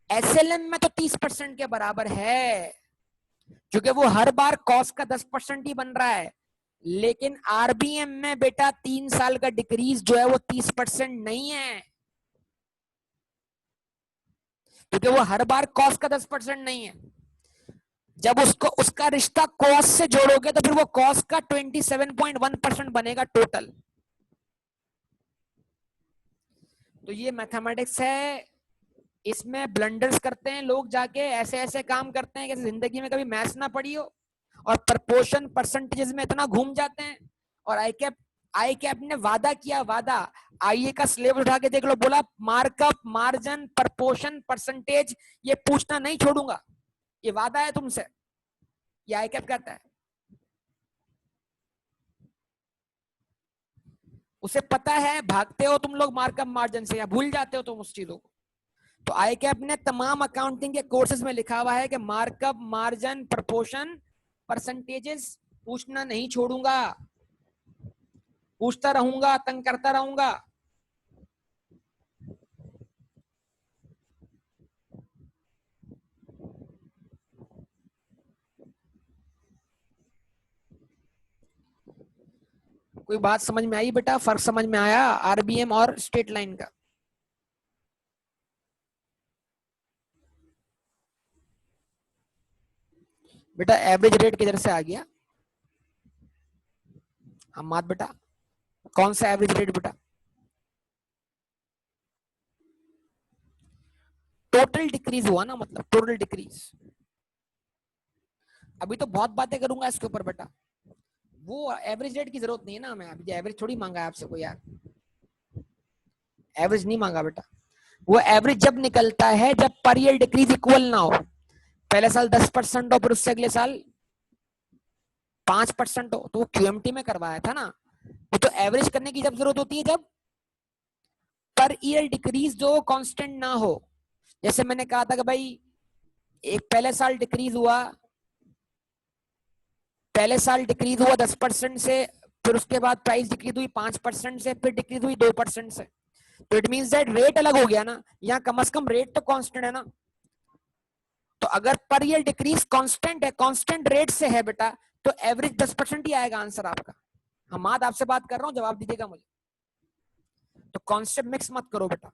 एसएलएम में तो 30% के बराबर है, क्योंकि वो हर बार कॉस्ट का 10% ही बन रहा है। लेकिन आरबीएम में बेटा 3 साल का डिक्रीज जो है वो 30% नहीं है, क्योंकि वो हर बार कॉस्ट का 10% नहीं है। जब उसको उसका रिश्ता कॉस्ट से जोड़ोगे तो फिर वो कॉस्ट का 27.1% बनेगा टोटल। तो ये मैथमेटिक्स है, इसमें ब्लंडर्स करते हैं लोग, जाके ऐसे ऐसे काम करते हैं कि जिंदगी में कभी मैथ्स ना पढ़ी हो, और प्रपोर्शन परसेंटेजेस में इतना घूम जाते हैं। और आई कैप ने वादा किया, वादा, आईए का सिलेबस उठा के देख लो, बोला मार्कअप, मार्जिन, प्रपोर्शन, परसेंटेज ये पूछना नहीं छोड़ूंगा, ये वादा है तुमसे, ये आई कैप कहता है। उसे पता है भागते हो तुम लोग मार्कअप मार्जिन से, या भूल जाते हो तुम उस चीजों को। तो आई कैप ने तमाम अकाउंटिंग के कोर्सेज में लिखा हुआ है कि मार्कअप, मार्जिन, प्रपोर्शन, परसेंटेजेस पूछना नहीं छोड़ूंगा, पूछता रहूंगा, तंग करता रहूंगा। कोई बात समझ में आई बेटा? फर्क समझ में आया आरबीएम और स्ट्रेट लाइन का? बेटा एवरेज रेट किधर से आ गया? हम बात बेटा, कौन सा एवरेज रेट बेटा? टोटल डिक्रीज हुआ ना, मतलब टोटल डिक्रीज। अभी तो बहुत बातें करूंगा इसके ऊपर बेटा, वो एवरेज रेट की जरूरत नहीं है ना हमें, अभी एवरेज थोड़ी मांगा है आपसे कोई यार, एवरेज नहीं मांगा बेटा। वो एवरेज जब निकलता है जब पर ईयर डिक्रीज इक्वल ना हो, पहले साल 10% हो फिर उससे अगले साल 5% हो, तो वो क्यूएमटी में करवाया था ना। वो तो एवरेज करने की जब जरूरत होती है जब पर ईयर डिक्रीज जो कांस्टेंट ना हो। जैसे मैंने कहा था कि भाई एक पहले साल डिक्रीज हुआ, पहले साल डिक्रीज हुआ 10% से, फिर उसके बाद प्राइस डिक्रीज हुई 5% से, फिर डिक्रीज हुई 2% से, तो इट मींस दैट रेट अलग हो गया ना, यहाँ कम से कम रेट तो कांस्टेंट है ना। तो अगर पर ईयर डिक्रीज कांस्टेंट है, कांस्टेंट रेट से है बेटा, तो एवरेज 10% ही आएगा आंसर आपका। हम आज आपसे बात कर रहा हूं, जवाब दीजिएगा मुझे। तो कॉन्सेप्ट मिक्स मत करो बेटा,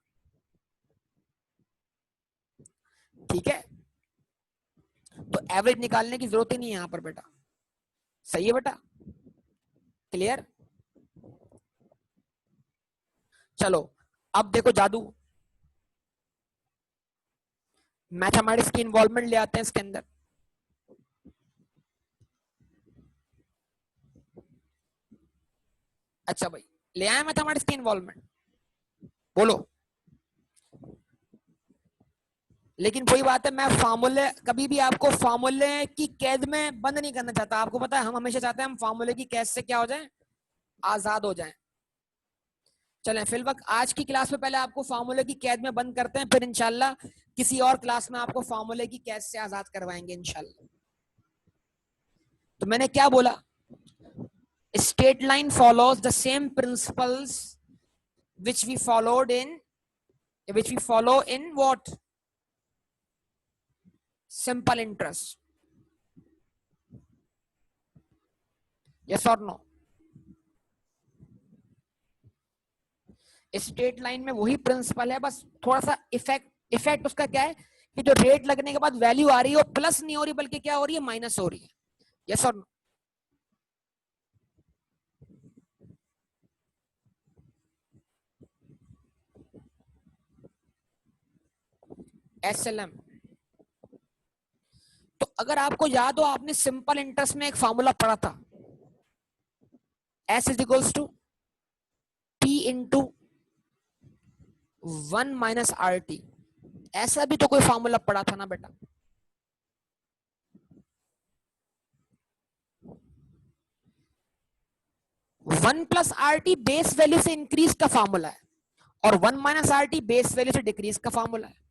ठीक है? तो एवरेज निकालने की जरूरत ही नहीं है यहां पर बेटा, सही है बेटा? क्लियर? चलो अब देखो जादू, मैथमेटिक्स की इन्वॉल्वमेंट ले आते हैं इसके अंदर। अच्छा भाई, ले आए मैथमेटिक्स की इन्वॉल्वमेंट, बोलो। लेकिन कोई बात है, मैं फार्मूले, कभी भी आपको फार्मूले की कैद में बंद नहीं करना चाहता। आपको पता है हम हमेशा चाहते हैं हम फार्मूले की कैद से क्या हो जाए, आजाद हो जाए। चलें फिल वक्त आज की क्लास में पहले आपको फार्मूले की कैद में बंद करते हैं, फिर इंशाल्लाह किसी और क्लास में आपको फार्मूले की कैद से आजाद करवाएंगे इंशाल्लाह। तो मैंने क्या बोला, straight line follows the same principles which we followed in which we follow in what? Simple interest. Yes or no? Straight line में वही प्रिंसिपल है, बस थोड़ा सा इफेक्ट उसका क्या है कि जो रेट लगने के बाद वैल्यू आ रही है वो प्लस नहीं हो रही बल्कि क्या हो रही है, माइनस हो रही है। यस और नो? एसएलएम। तो अगर आपको याद हो, आपने सिंपल इंटरेस्ट में एक फॉर्मूला पढ़ा था, S is equals to P into 1 minus R T. ऐसा भी तो कोई फॉर्मूला पढ़ा था ना बेटा। One plus R T base value से इंक्रीज का फॉर्मूला है और one minus R T base value से डिक्रीज का फॉर्मूला है।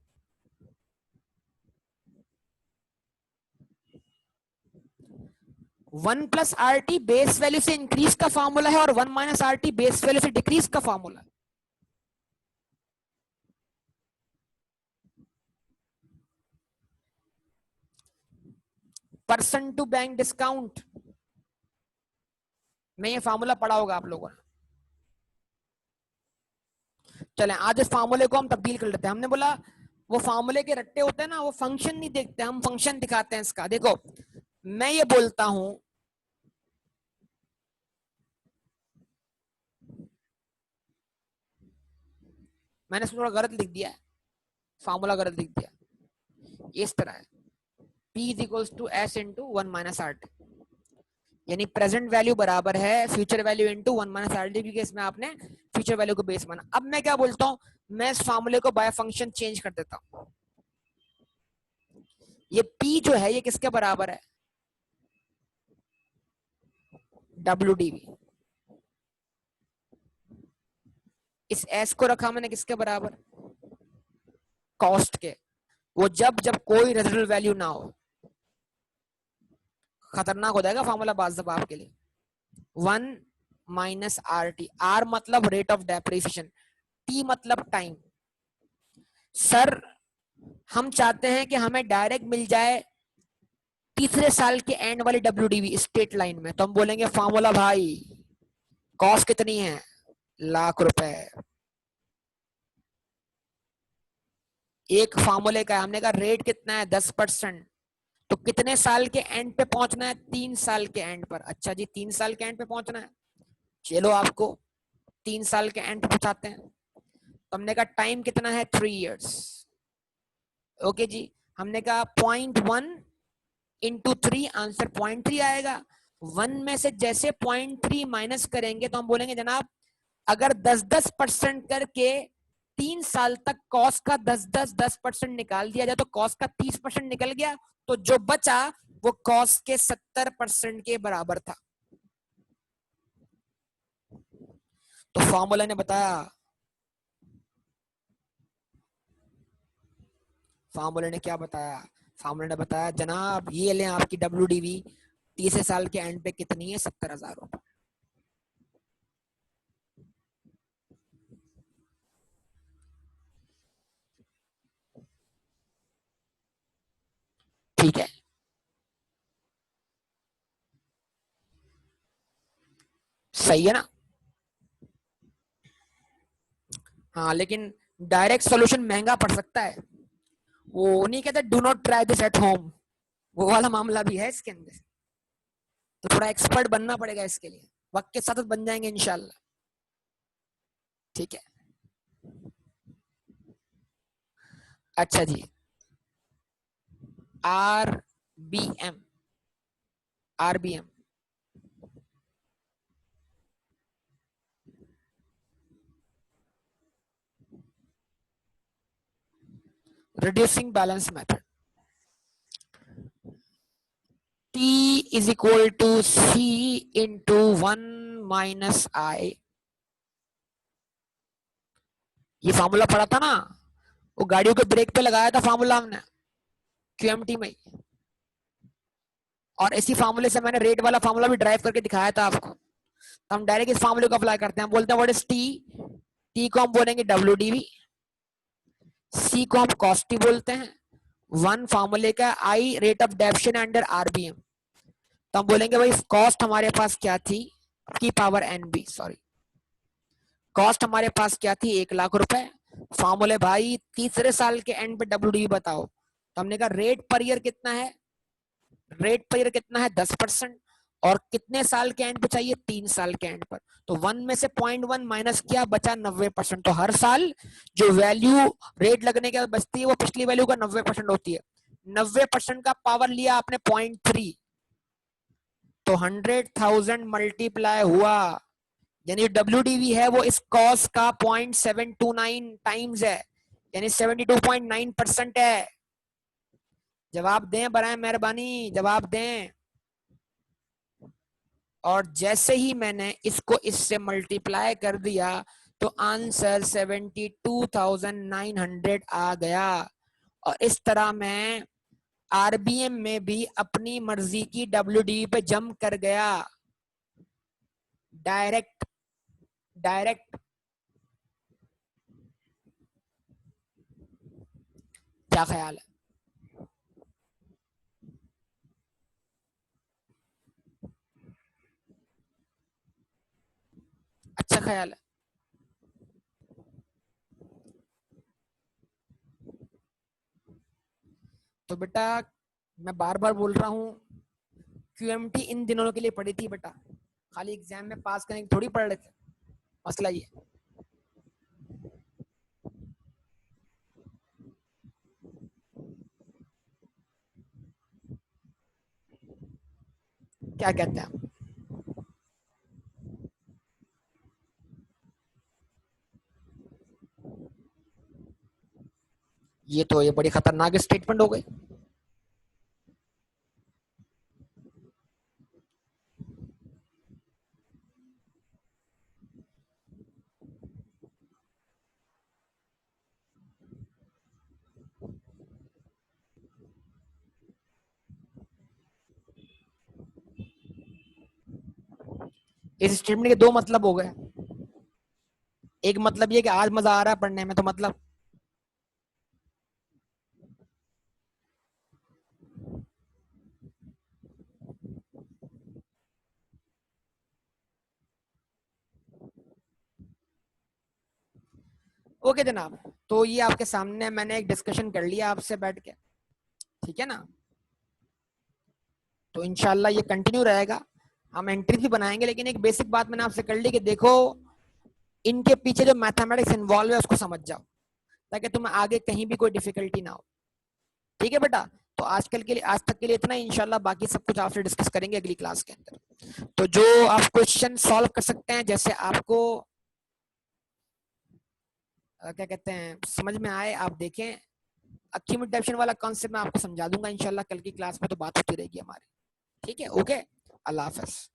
One plus R T base value से इंक्रीज का फॉर्मूला है और one minus R T base value से डिक्रीज का फॉर्मूला है। परसेंट टू बैंक डिस्काउंट में ये फॉर्मूला पढ़ा होगा आप लोगों ने। चलें आज इस फार्मूले को हम तब्दील कर लेते हैं। हमने बोला वो फार्मूले के रट्टे होते हैं ना, वो फंक्शन नहीं देखते, हम फंक्शन दिखाते हैं इसका। देखो मैं ये बोलता हूं, मैंने इसमें थोड़ा गलत लिख दिया है, फार्मूला गलत लिख दिया। इस तरह है P is equals to S into one minus R T, यानी प्रेजेंट वैल्यू बराबर है future value into one minus R T, क्योंकि इसमें आपने फ्यूचर वैल्यू को बेस माना। अब मैं क्या बोलता हूं, मैं इस फार्मूले को बाय फंक्शन चेंज कर देता हूं। ये P जो है ये किसके बराबर है, WDV। इस S को रखा मैंने किसके बराबर, कॉस्ट के। वो जब जब कोई रेजिडुअल वैल्यू ना हो, खतरनाक हो जाएगा फार्मूला बाज दफा आपके लिए। One minus R T, R मतलब रेट ऑफ डेप्रिसिएशन, टी मतलब टाइम। सर हम चाहते हैं कि हमें डायरेक्ट मिल जाए तीसरे साल के एंड वाली WDV स्ट्रेट लाइन में, तो हम बोलेंगे फार्मूला भाई कॉस्ट कितनी है, ₹1,00,000। एक फार्मूले का हमने कहा रेट कितना है 10%, तो कितने साल के एंड पे पहुंचना है, 3 साल के एंड पर। अच्छा जी 3 साल के एंड पे पहुंचना है, चलो आपको 3 साल के एंड पे पहुंचाते हैं। तो हमने कहा टाइम कितना है 3 इयर्स। ओके जी, हमने कहा 0.1 इंटू 3, आंसर 0.3 आएगा। 1 में से जैसे 0.3 माइनस करेंगे तो हम बोलेंगे जनाब अगर 10-10% करके 3 साल तक कॉस्ट का 10-10-10% निकाल दिया जाए तो कॉस्ट का 30% निकल गया, तो जो बचा वो कॉस्ट के 70% के बराबर था। तो फॉर्मूला ने बताया, फार्मूले ने क्या बताया, फार्मूले ने बताया जनाब ये लें आपकी WDV तीसरे साल के एंड पे कितनी है, 70,000 रुपए। ठीक है, सही है ना। हाँ लेकिन डायरेक्ट सॉल्यूशन महंगा पड़ सकता है, वो नहीं कहते do not try this at home, वो वाला मामला भी है इसके अंदर। तो थोड़ा एक्सपर्ट बनना पड़ेगा इसके लिए, वक्त के साथ बन जाएंगे इंशाल्लाह। ठीक है, अच्छा जी RBM, RBM reducing balance method, T is equal to C into 1 minus I। ये फार्मूला पढ़ा था ना, वो गाड़ियों के ब्रेक पे लगाया था फार्मूला हमने QMT में, और इसी फार्मूले से मैंने रेट वाला फार्मूला भी ड्राइव करके दिखाया था आपको। तो हम डायरेक्ट इस फार्मूले को अप्लाई करते हैं, हम बोलते हैं व्हाट इज टी, टी को हम बोलेंगे WDV, सी को हम कॉस्ट टी बोलते हैं, 1 फार्मूले का आई रेट ऑफ डेप्शन अंडर RBM। तो हम बोलेंगे भाई कॉस्ट हमारे पास क्या थी, की पावर NB, सॉरी कॉस्ट हमारे पास क्या थी, 1,00,000 रुपए। फार्मूले भाई तीसरे साल के एंड पे WDV बताओ, तो हमने कहा रेट पर ईयर कितना है, रेट पर ईयर कितना है 10%, और कितने साल के एंड पे चाहिए, 3 साल के एंड पर। तो 1 में से 0.1 माइनस किया, बचा 90%। तो हर साल जो वैल्यू रेट लगने के बाद बचती है वो पिछली वैल्यू का 90% होती है। 90% का पावर लिया आपने 0.3, तो 100,000 मल्टीप्लाई हुआ, यानी WDV है वो इस कॉस्ट का 0.729 टाइम्स है, यानी 72.9% है। जवाब दें बराए मेहरबानी, जवाब दें। और जैसे ही मैंने इसको इससे मल्टीप्लाई कर दिया तो आंसर 72,900 आ गया। और इस तरह मैं आरबीएम में भी अपनी मर्जी की डब्ल्यूडी पे जंप कर गया। Direct direct. क्या ख्याल है? अच्छा ख्याल है। तो बेटा मैं बार बार बोल रहा हूँ, क्यूएमटी इन दिनों के लिए पढ़ी थी बेटा, खाली एग्जाम में पास करने की थोड़ी पढ़ रहे थे। मसला ये। क्या कहते हैं आप? ये बड़ी खतरनाक स्टेटमेंट हो गई। इस स्टेटमेंट के दो मतलब हो गए। एक मतलब ये कि आज मजा आ रहा है पढ़ने में, तो मतलब ओके जनाब। तो ये आपके सामने मैंने एक डिस्कशन कर लिया आपसे बैठ के, ठीक है ना। तो इंशाल्लाह ये कंटिन्यू रहेगा, हम एंट्री भी बनाएंगे। लेकिन एक बेसिक बात मैंने आपसे कर ली कि देखो, इनके पीछे जो मैथमेटिक्स इन्वॉल्व है उसको समझ जाओ, ताकि तुम्हें आगे कहीं भी कोई डिफिकल्टी ना हो। ठीक है बेटा। तो आजकल के लिए, आज तक के लिए इतना ही। इंशाल्लाह बाकी सब कुछ आपसे डिस्कस करेंगे अगली क्लास के अंदर। तो जो आप क्वेश्चन सॉल्व कर सकते हैं, जैसे आपको क्या कहते हैं समझ में आए, आप देखें। अक्यूमुलेशन वाला कॉन्सेप्ट मैं आपको समझा दूंगा इंशाल्लाह कल की क्लास में, तो बात होती रहेगी हमारी। ठीक है, ओके। अल्लाह हाफ़िज़।